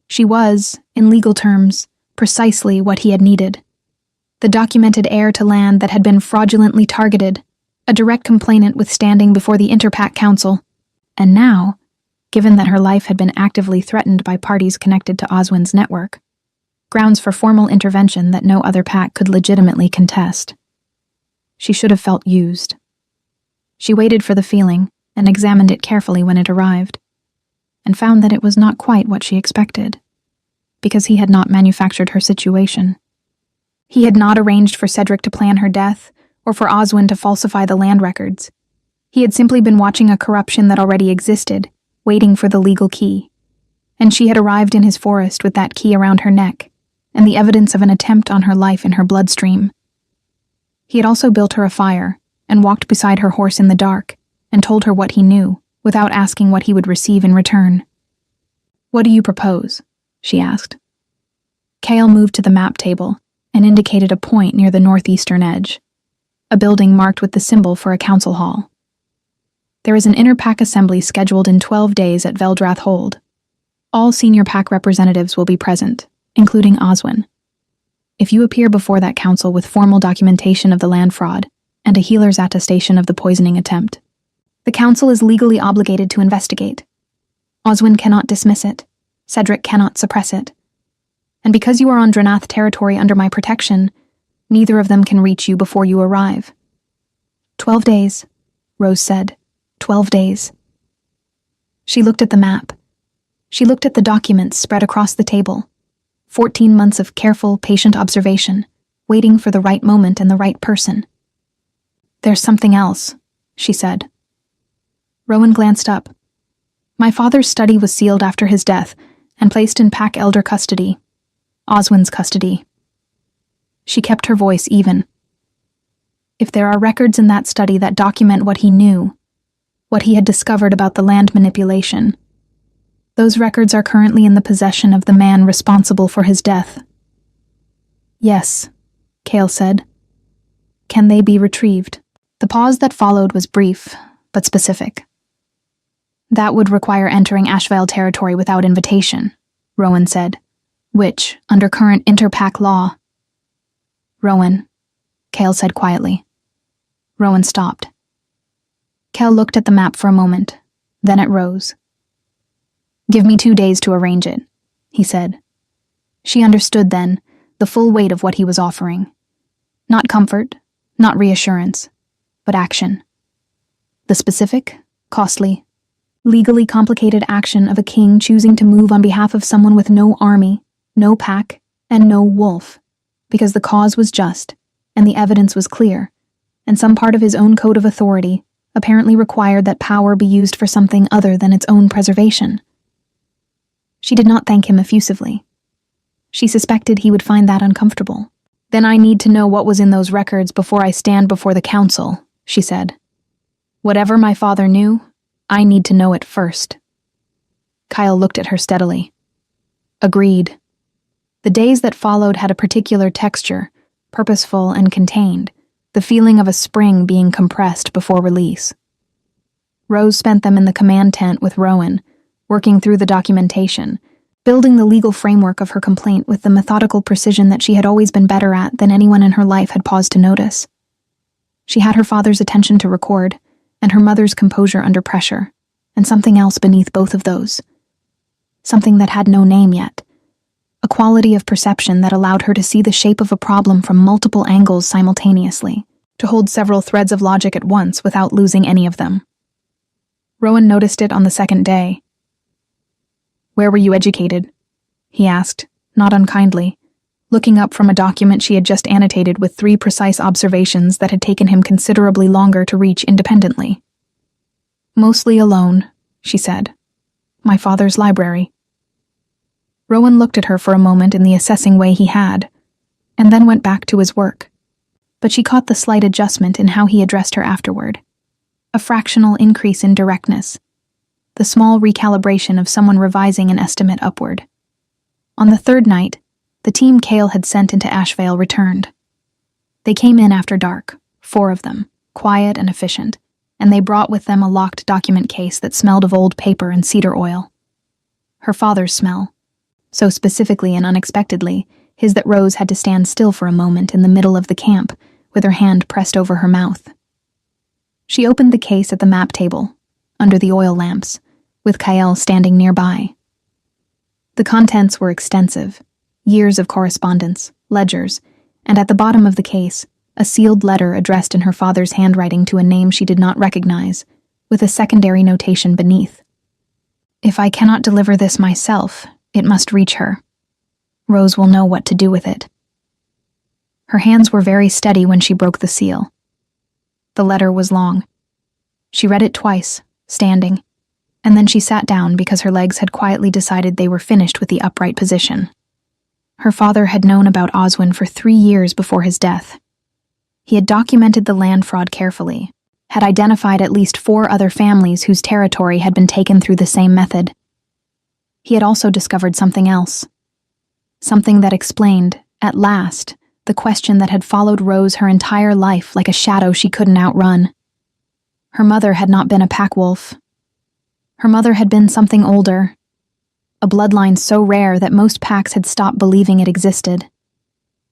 She was, in legal terms, precisely what he had needed. The documented heir to land that had been fraudulently targeted, a direct complainant with standing before the Interpack Council, and now, given that her life had been actively threatened by parties connected to Oswin's network, grounds for formal intervention that no other pack could legitimately contest. She should have felt used. She waited for the feeling and examined it carefully when it arrived, and found that it was not quite what she expected, because he had not manufactured her situation. He had not arranged for Cedric to plan her death, or for Oswin to falsify the land records. He had simply been watching a corruption that already existed, waiting for the legal key, and she had arrived in his forest with that key around her neck, and the evidence of an attempt on her life in her bloodstream. He had also built her a fire, and walked beside her horse in the dark, and told her what he knew, without asking what he would receive in return. "What do you propose?" she asked. Cale moved to the map table and indicated a point near the northeastern edge, a building marked with the symbol for a council hall. "There is an Interpack assembly scheduled in 12 days at Veldrath Hold. All senior pack representatives will be present, including Oswin. If you appear before that council with formal documentation of the land fraud and a healer's attestation of the poisoning attempt, the council is legally obligated to investigate. Oswin cannot dismiss it, Cedric cannot suppress it. And because you are on Dranath territory under my protection, neither of them can reach you before you arrive. 12 days, Rose said. 12 days. She looked at the map. She looked at the documents spread across the table. 14 months of careful, patient observation, waiting for the right moment and the right person. There's something else, she said. Rowan glanced up. My father's study was sealed after his death and placed in Pack Elder custody. Oswin's custody. She kept her voice even. If there are records in that study that document what he knew, what he had discovered about the land manipulation, those records are currently in the possession of the man responsible for his death. Yes, Cale said. Can they be retrieved? The pause that followed was brief, but specific. That would require entering Ashvale territory without invitation, Rowan said, which, under current Interpack law... Rowan, Cale said quietly. Rowan stopped. Cale looked at the map for a moment, then at Rose. Give me 2 days to arrange it, he said. She understood then the full weight of what he was offering. Not comfort, not reassurance, but action. The specific, costly, legally complicated action of a king choosing to move on behalf of someone with no army, no pack, and no wolf, because the cause was just, and the evidence was clear, and some part of his own code of authority apparently required that power be used for something other than its own preservation. She did not thank him effusively. She suspected he would find that uncomfortable. Then I need to know what was in those records before I stand before the council, she said. Whatever my father knew, I need to know it first. Kyle looked at her steadily. Agreed. The days that followed had a particular texture, purposeful and contained, the feeling of a spring being compressed before release. Rose spent them in the command tent with Rowan, working through the documentation, building the legal framework of her complaint with the methodical precision that she had always been better at than anyone in her life had paused to notice. She had her father's attention to record, and her mother's composure under pressure, and something else beneath both of those. Something that had no name yet. A quality of perception that allowed her to see the shape of a problem from multiple angles simultaneously, to hold several threads of logic at once without losing any of them. Rowan noticed it on the second day. Where were you educated? He asked, not unkindly, looking up from a document she had just annotated with 3 precise observations that had taken him considerably longer to reach independently. Mostly alone, she said. My father's library. Rowan looked at her for a moment in the assessing way he had, and then went back to his work. But she caught the slight adjustment in how he addressed her afterward. A fractional increase in directness. The small recalibration of someone revising an estimate upward. On the third night, the team Cale had sent into Ashvale returned. They came in after dark, 4 of them, quiet and efficient, and they brought with them a locked document case that smelled of old paper and cedar oil. Her father's smell. So specifically and unexpectedly, his that Rose had to stand still for a moment in the middle of the camp, with her hand pressed over her mouth. She opened the case at the map table, under the oil lamps, with Kyle standing nearby. The contents were extensive, years of correspondence, ledgers, and at the bottom of the case, a sealed letter addressed in her father's handwriting to a name she did not recognize, with a secondary notation beneath. If I cannot deliver this myself, it must reach her. Rose will know what to do with it. Her hands were very steady when she broke the seal. The letter was long. She read it twice, standing, and then she sat down because her legs had quietly decided they were finished with the upright position. Her father had known about Oswin for 3 years before his death. He had documented the land fraud carefully, had identified at least 4 other families whose territory had been taken through the same method. He had also discovered something else. Something that explained, at last, the question that had followed Rose her entire life like a shadow she couldn't outrun. Her mother had not been a pack wolf. Her mother had been something older, a bloodline so rare that most packs had stopped believing it existed.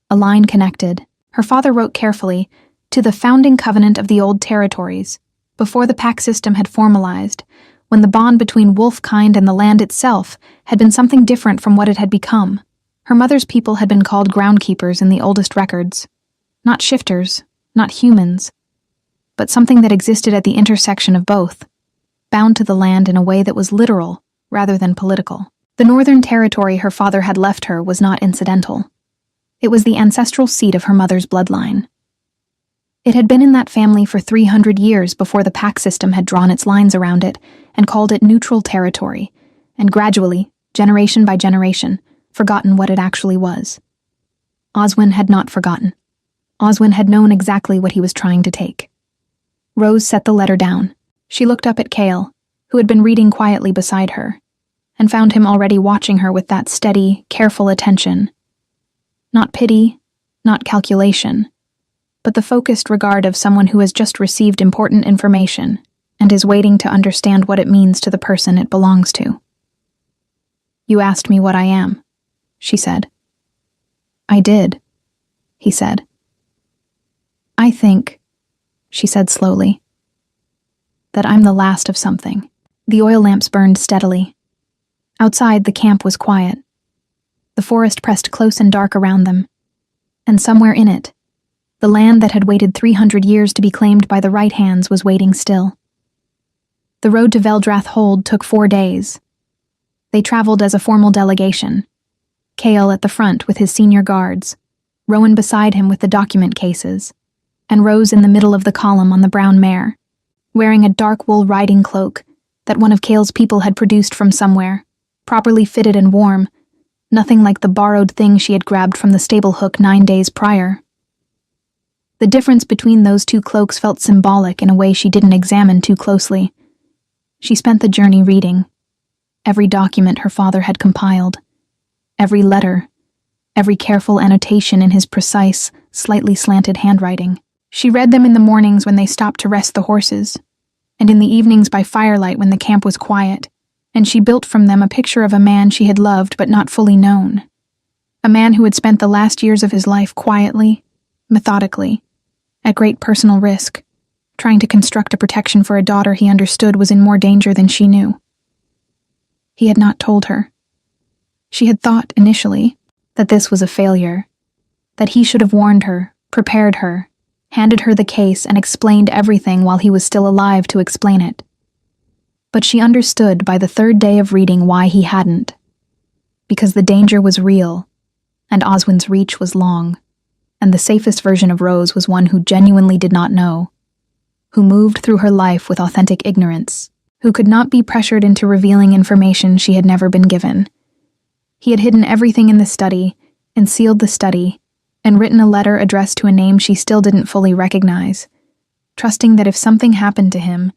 A line connected, her father wrote carefully, to the founding covenant of the old territories, before the pack system had formalized, when the bond between Wolfkind and the land itself had been something different from what it had become. Her mother's people had been called groundkeepers in the oldest records. Not shifters, not humans, but something that existed at the intersection of both, bound to the land in a way that was literal rather than political. The northern territory her father had left her was not incidental. It was the ancestral seat of her mother's bloodline. It had been in that family for 300 years before the pack system had drawn its lines around it and called it neutral territory, and gradually, generation by generation, forgotten what it actually was. Oswin had not forgotten. Oswin had known exactly what he was trying to take. Rose set the letter down. She looked up at Cale, who had been reading quietly beside her, and found him already watching her with that steady, careful attention. Not pity, not calculation, but the focused regard of someone who has just received important information and is waiting to understand what it means to the person it belongs to. "You asked me what I am," she said. "I did," he said. "I think," she said slowly, "that I'm the last of something." The oil lamps burned steadily. Outside, the camp was quiet. The forest pressed close and dark around them, and somewhere in it, the land that had waited 300 years to be claimed by the right hands was waiting still. The road to Veldrath Hold took 4 days. They traveled as a formal delegation, Cale at the front with his senior guards, Rowan beside him with the document cases, and Rose in the middle of the column on the brown mare, wearing a dark wool riding cloak that one of Cale's people had produced from somewhere, properly fitted and warm, nothing like the borrowed thing she had grabbed from the stable hook 9 days prior. The difference between those two cloaks felt symbolic in a way she didn't examine too closely. She spent the journey reading every document her father had compiled, every letter, every careful annotation in his precise, slightly slanted handwriting. She read them in the mornings when they stopped to rest the horses, and in the evenings by firelight when the camp was quiet, and she built from them a picture of a man she had loved but not fully known. A man who had spent the last years of his life quietly, methodically, at great personal risk, trying to construct a protection for a daughter he understood was in more danger than she knew. He had not told her. She had thought, initially, that this was a failure, that he should have warned her, prepared her, handed her the case and explained everything while he was still alive to explain it. But she understood by the 3rd day of reading why he hadn't. Because the danger was real, and Oswin's reach was long, and the safest version of Rose was one who genuinely did not know, who moved through her life with authentic ignorance, who could not be pressured into revealing information she had never been given. He had hidden everything in the study, and sealed the study, and written a letter addressed to a name she still didn't fully recognize, trusting that if something happened to him,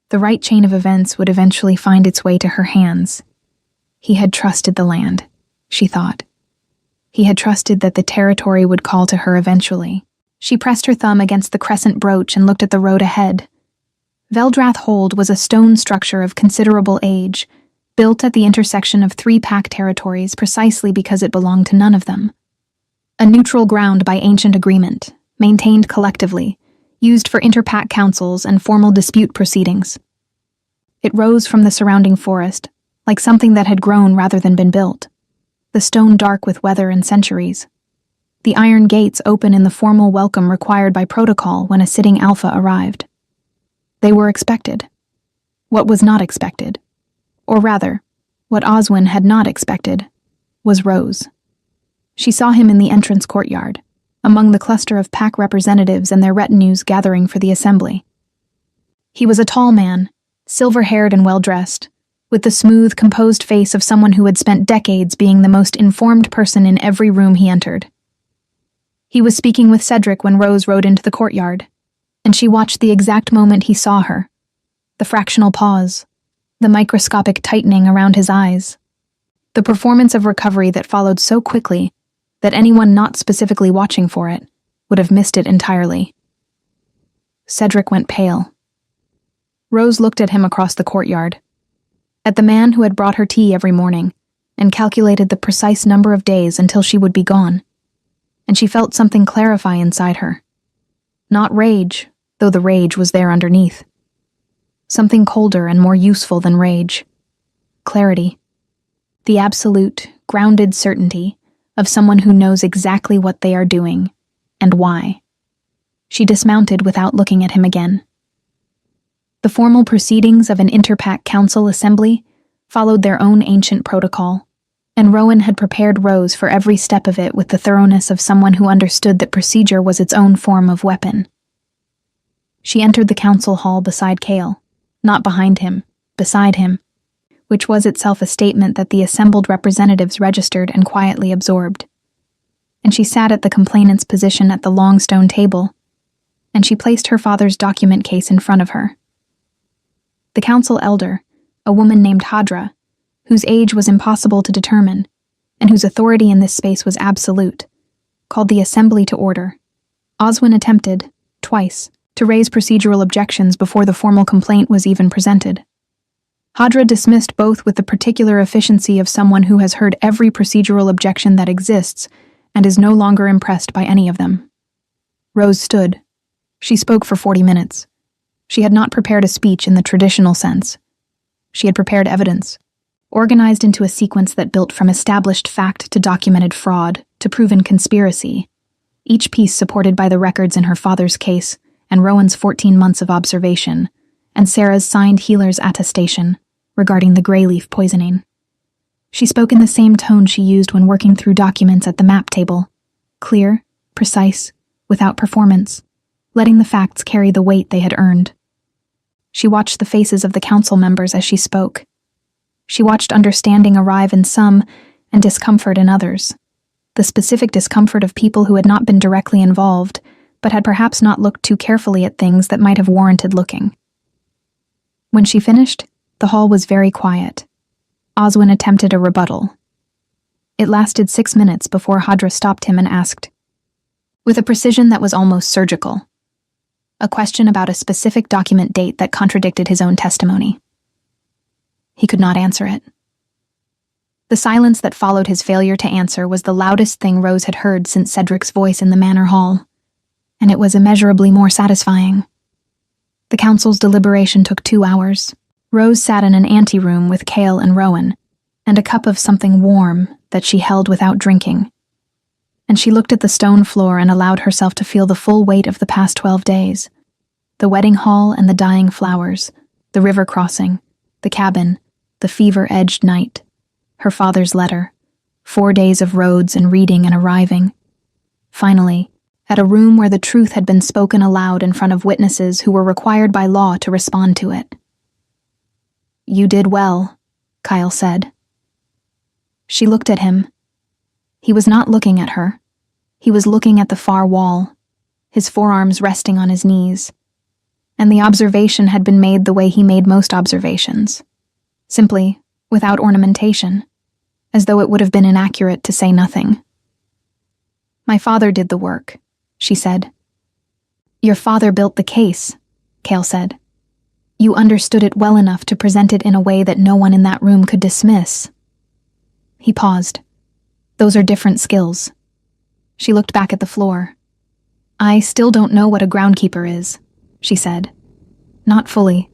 the right chain of events would eventually find its way to her hands. He had trusted the land, she thought. He had trusted that the territory would call to her eventually. She pressed her thumb against the crescent brooch and looked at the road ahead. Veldrath Hold was a stone structure of considerable age, built at the intersection of 3 pack territories precisely because it belonged to none of them. A neutral ground by ancient agreement, maintained collectively, used for inter-pack councils and formal dispute proceedings. It rose from the surrounding forest, like something that had grown rather than been built, the stone dark with weather and centuries. The iron gates open in the formal welcome required by protocol when a sitting alpha arrived. They were expected. What was not expected, or rather, what Oswin had not expected, was Rose. She saw him in the entrance courtyard, among the cluster of pack representatives and their retinues gathering for the assembly. He was a tall man, silver-haired and well-dressed, with the smooth, composed face of someone who had spent decades being the most informed person in every room he entered. He was speaking with Cedric when Rose rode into the courtyard, and she watched the exact moment he saw her, the fractional pause, the microscopic tightening around his eyes, the performance of recovery that followed so quickly that anyone not specifically watching for it would have missed it entirely. Cedric went pale. Rose looked at him across the courtyard, at the man who had brought her tea every morning and calculated the precise number of days until she would be gone, and she felt something clarify inside her. Not rage, though the rage was there underneath. something colder and more useful than rage. Clarity. The absolute, grounded certainty of someone who knows exactly what they are doing and why. She dismounted without looking at him again. The formal proceedings of an Interpack Council assembly followed their own ancient protocol, and Rowan had prepared Rose for every step of it with the thoroughness of someone who understood that procedure was its own form of weapon. She entered the council hall beside Cale, not behind him, beside him, which was itself a statement that the assembled representatives registered and quietly absorbed. And she sat at the complainant's position at the long stone table, and she placed her father's document case in front of her. The council elder, a woman named Hadra, whose age was impossible to determine, and whose authority in this space was absolute, called the assembly to order. Oswin attempted, twice, to raise procedural objections before the formal complaint was even presented. Hadra dismissed both with the particular efficiency of someone who has heard every procedural objection that exists and is no longer impressed by any of them. Rose stood. She spoke for 40 minutes. She had not prepared a speech in the traditional sense. She had prepared evidence, organized into a sequence that built from established fact to documented fraud to proven conspiracy, each piece supported by the records in her father's case and Rowan's 14 months of observation, and Sarah's signed healer's attestation regarding the Greyleaf poisoning. She spoke in the same tone she used when working through documents at the map table, clear, precise, without performance, letting the facts carry the weight they had earned. She watched the faces of the council members as she spoke. She watched understanding arrive in some and discomfort in others, the specific discomfort of people who had not been directly involved, but had perhaps not looked too carefully at things that might have warranted looking. When she finished, the hall was very quiet. Oswin attempted a rebuttal. It lasted 6 minutes before Hadra stopped him and asked, with a precision that was almost surgical, a question about a specific document date that contradicted his own testimony. He could not answer it. The silence that followed his failure to answer was the loudest thing Rose had heard since Cedric's voice in the manor hall, and it was immeasurably more satisfying. The council's deliberation took 2 hours. Rose sat in an anteroom with Cale and Rowan, and a cup of something warm that she held without drinking. And she looked at the stone floor and allowed herself to feel the full weight of the past 12 days. The wedding hall and the dying flowers, the river crossing, the cabin, the fever-edged night, her father's letter, 4 days of roads and reading and arriving. Finally, at a room where the truth had been spoken aloud in front of witnesses who were required by law to respond to it. "You did well," Kyle said. She looked at him. He was not looking at her. He was looking at the far wall, his forearms resting on his knees. And the observation had been made the way he made most observations, simply, without ornamentation, as though it would have been inaccurate to say nothing. "My father did the work," she said. "Your father built the case," Cale said. "You understood it well enough to present it in a way that no one in that room could dismiss." He paused. "Those are different skills." She looked back at the floor. "I still don't know what a groundkeeper is," she said. "Not fully.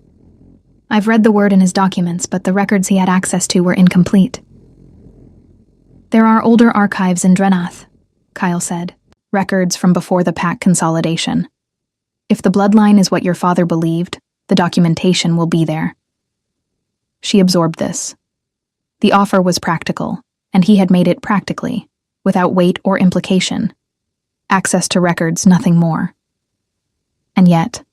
I've read the word in his documents, but the records he had access to were incomplete." "There are older archives in Drenath," Kyle said, "records from before the pack consolidation. If the bloodline is what your father believed, the documentation will be there." She absorbed this. The offer was practical, and he had made it practically, without weight or implication. Access to records, nothing more. And yet,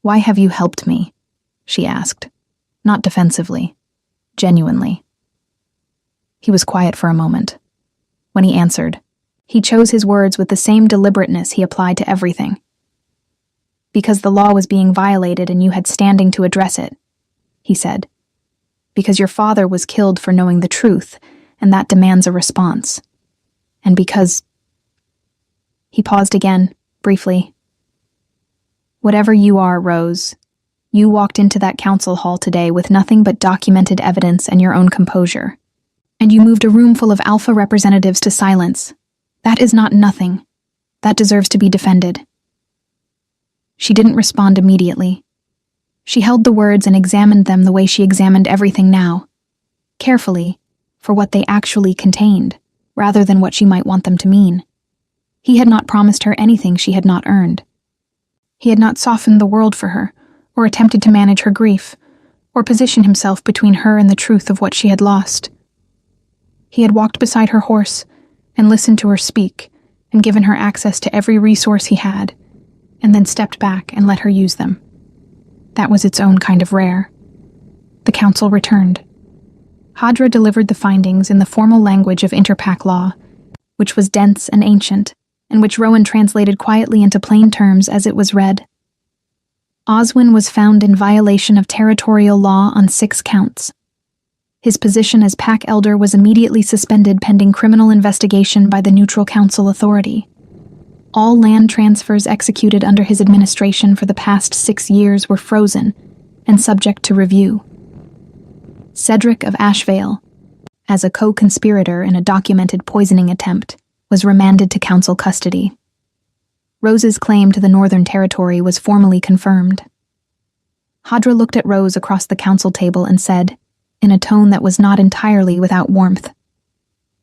"Why have you helped me?" she asked, not defensively, genuinely. He was quiet for a moment. When he answered, he chose his words with the same deliberateness he applied to everything. "Because the law was being violated and you had standing to address it," he said. "Because your father was killed for knowing the truth, and that demands a response. And because..." He paused again, briefly. "Whatever you are, Rose, you walked into that council hall today with nothing but documented evidence and your own composure. And you moved a room full of alpha representatives to silence. That is not nothing. That deserves to be defended." She didn't respond immediately. She held the words and examined them the way she examined everything now, carefully, for what they actually contained, rather than what she might want them to mean. He had not promised her anything she had not earned. He had not softened the world for her, or attempted to manage her grief, or position himself between her and the truth of what she had lost. He had walked beside her horse, and listened to her speak, and given her access to every resource he had, and then stepped back and let her use them. That was its own kind of rare. The council returned. Hadra delivered the findings in the formal language of Interpack law, which was dense and ancient, and which Rowan translated quietly into plain terms as it was read. Oswin was found in violation of territorial law on 6 counts. His position as pack elder was immediately suspended pending criminal investigation by the Neutral Council Authority. All land transfers executed under his administration for the past 6 years were frozen and subject to review. Cedric of Ashvale, as a co-conspirator in a documented poisoning attempt, was remanded to council custody. Rose's claim to the Northern Territory was formally confirmed. Hadra looked at Rose across the council table and said, in a tone that was not entirely without warmth,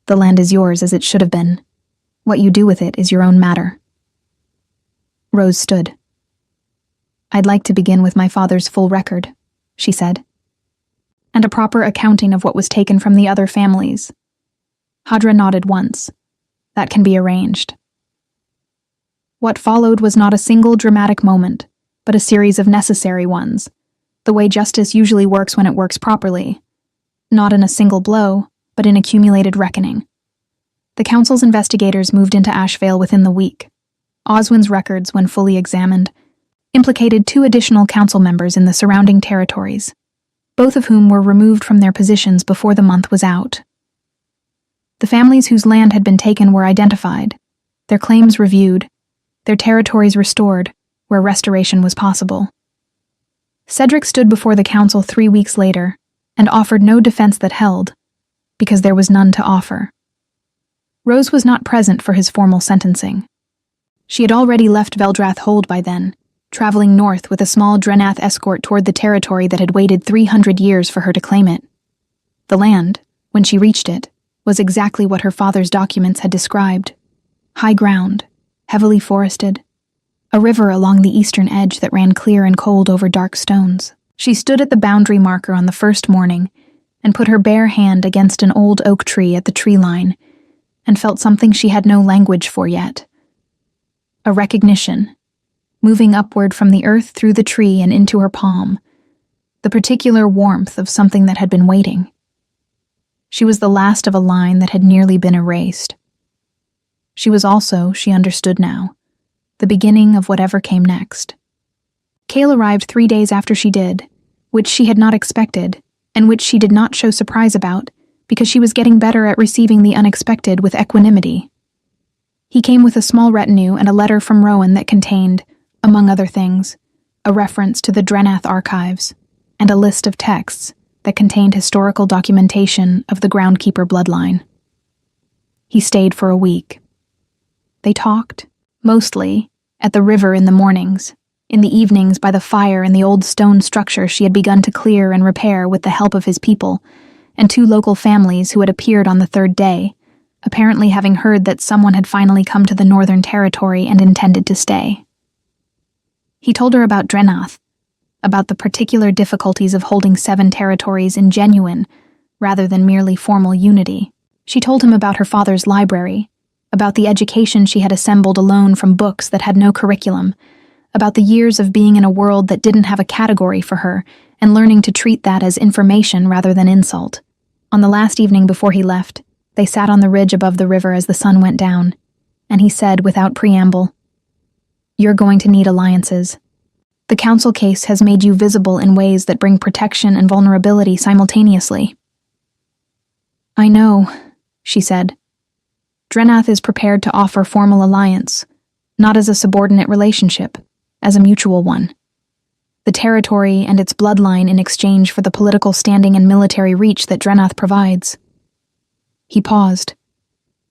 "The land is yours as it should have been. What you do with it is your own matter." Rose stood. "I'd like to begin with my father's full record," she said, "and a proper accounting of what was taken from the other families." Hadra nodded once. "That can be arranged." What followed was not a single dramatic moment, but a series of necessary ones, the way justice usually works when it works properly. Not in a single blow, but in accumulated reckoning. The council's investigators moved into Ashvale within the week. Oswin's records, when fully examined, implicated 2 additional council members in the surrounding territories, both of whom were removed from their positions before the month was out. The families whose land had been taken were identified, their claims reviewed, their territories restored, where restoration was possible. Cedric stood before the council 3 weeks later and offered no defense that held, because there was none to offer. Rose was not present for his formal sentencing. She had already left Veldrath Hold by then, traveling north with a small Drenath escort toward the territory that had waited 300 years for her to claim it. The land, when she reached it, was exactly what her father's documents had described. High ground, heavily forested, a river along the eastern edge that ran clear and cold over dark stones. She stood at the boundary marker on the first morning and put her bare hand against an old oak tree at the tree line and felt something she had no language for yet. A recognition, moving upward from the earth through the tree and into her palm, the particular warmth of something that had been waiting. She was the last of a line that had nearly been erased. She was also, she understood now, the beginning of whatever came next. Cale arrived 3 days after she did, which she had not expected, and which she did not show surprise about, because she was getting better at receiving the unexpected with equanimity. He came with a small retinue and a letter from Rowan that contained, among other things, a reference to the Drenath archives, and a list of texts that contained historical documentation of the Groundkeeper bloodline. He stayed for a week. They talked, mostly, at the river in the mornings, in the evenings by the fire in the old stone structure she had begun to clear and repair with the help of his people, and 2 local families who had appeared on the 3rd day, apparently having heard that someone had finally come to the Northern Territory and intended to stay. He told her about Drenath, about the particular difficulties of holding 7 territories in genuine, rather than merely formal unity. She told him about her father's library, about the education she had assembled alone from books that had no curriculum, about the years of being in a world that didn't have a category for her, and learning to treat that as information rather than insult. On the last evening before he left, they sat on the ridge above the river as the sun went down, and he said without preamble, "You're going to need alliances. The council case has made you visible in ways that bring protection and vulnerability simultaneously." "I know," she said. "Drenath is prepared to offer formal alliance, not as a subordinate relationship, as a mutual one. The territory and its bloodline in exchange for the political standing and military reach that Drenath provides." He paused.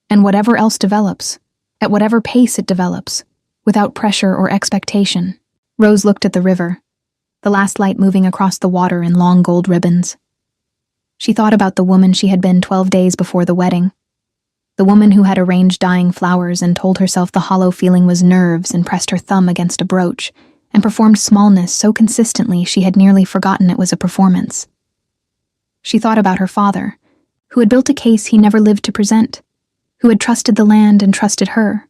"And whatever else develops, at whatever pace it develops, without pressure or expectation." Rose looked at the river. the last light moving across the water in long gold ribbons. She thought about the woman she had been 12 days before the wedding. The woman who had arranged dying flowers and told herself the hollow feeling was nerves and pressed her thumb against a brooch, and performed smallness so consistently she had nearly forgotten it was a performance. She thought about her father, who had built a case he never lived to present, who had trusted the land and trusted her,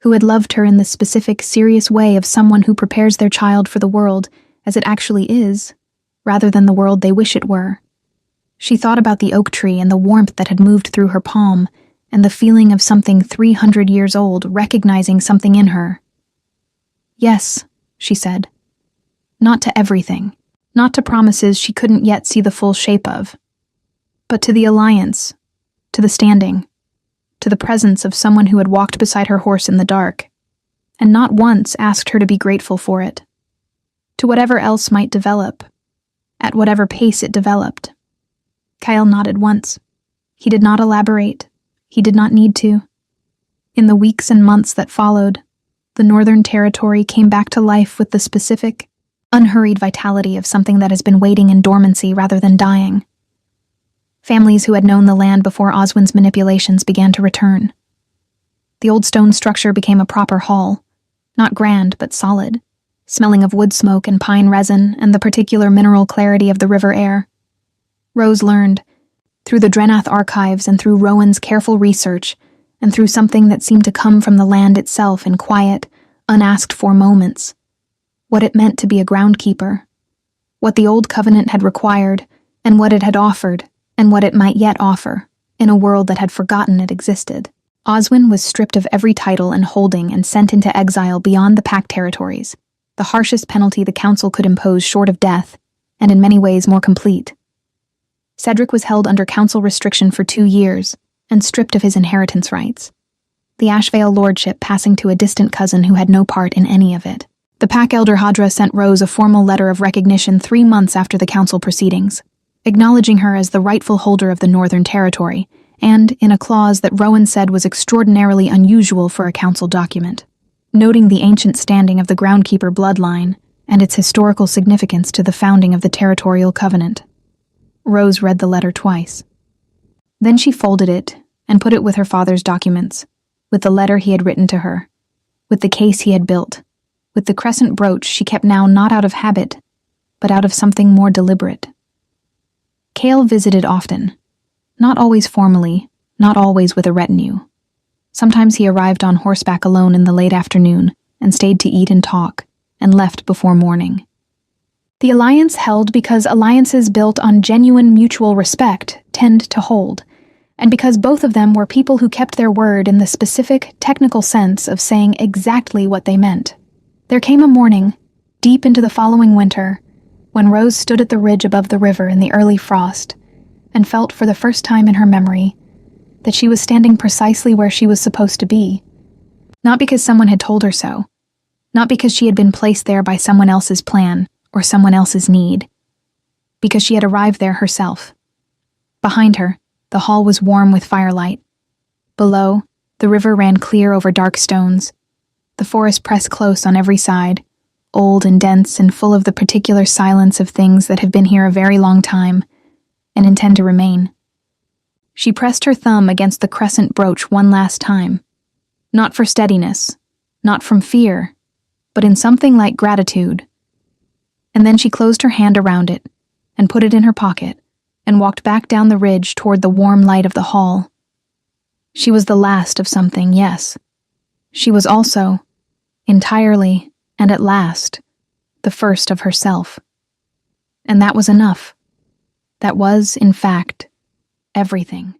who had loved her in the specific, serious way of someone who prepares their child for the world as it actually is, rather than the world they wish it were. She thought about the oak tree and the warmth that had moved through her palm, and the feeling of something 300 years old recognizing something in her. Yes, she said. Not to everything, not to promises she couldn't yet see the full shape of, but to the alliance, to the standing, to the presence of someone who had walked beside her horse in the dark, and not once asked her to be grateful for it, to whatever else might develop, at whatever pace it developed. Kyle nodded once. He did not elaborate. He did not need to. In the weeks and months that followed, the Northern Territory came back to life with the specific, unhurried vitality of something that has been waiting in dormancy rather than dying. Families who had known the land before Oswin's manipulations began to return. The old stone structure became a proper hall, not grand but solid, smelling of wood smoke and pine resin and the particular mineral clarity of the river air. Rose learned, through the Drenath archives and through Rowan's careful research, and through something that seemed to come from the land itself in quiet, unasked-for moments, what it meant to be a groundkeeper, what the old covenant had required, and what it had offered, and what it might yet offer, in a world that had forgotten it existed. Oswin was stripped of every title and holding and sent into exile beyond the Pact territories, the harshest penalty the Council could impose short of death, and in many ways more complete. Cedric was held under council restriction for 2 years, and stripped of his inheritance rights, the Ashvale lordship passing to a distant cousin who had no part in any of it. The Pack Elder Hadra sent Rose a formal letter of recognition 3 months after the council proceedings, acknowledging her as the rightful holder of the Northern Territory, and in a clause that Rowan said was extraordinarily unusual for a council document, noting the ancient standing of the Groundkeeper bloodline and its historical significance to the founding of the Territorial Covenant. Rose read the letter twice. Then she folded it and put it with her father's documents, with the letter he had written to her, with the case he had built, with the crescent brooch she kept now not out of habit, but out of something more deliberate. Cale visited often, not always formally, not always with a retinue. Sometimes he arrived on horseback alone in the late afternoon and stayed to eat and talk, and left before morning. The alliance held because alliances built on genuine mutual respect tend to hold, and because both of them were people who kept their word in the specific, technical sense of saying exactly what they meant. There came a morning, deep into the following winter, when Rose stood at the ridge above the river in the early frost, and felt for the first time in her memory that she was standing precisely where she was supposed to be. Not because someone had told her so, not because she had been placed there by someone else's plan, or someone else's need, because she had arrived there herself. Behind her, the hall was warm with firelight. Below, the river ran clear over dark stones. The forest pressed close on every side, old and dense and full of the particular silence of things that have been here a very long time, and intend to remain. She pressed her thumb against the crescent brooch one last time, not for steadiness, not from fear, but in something like gratitude. And then she closed her hand around it, and put it in her pocket, and walked back down the ridge toward the warm light of the hall. She was the last of something, yes. She was also, entirely, and at last, the first of herself. And that was enough. That was, in fact, everything.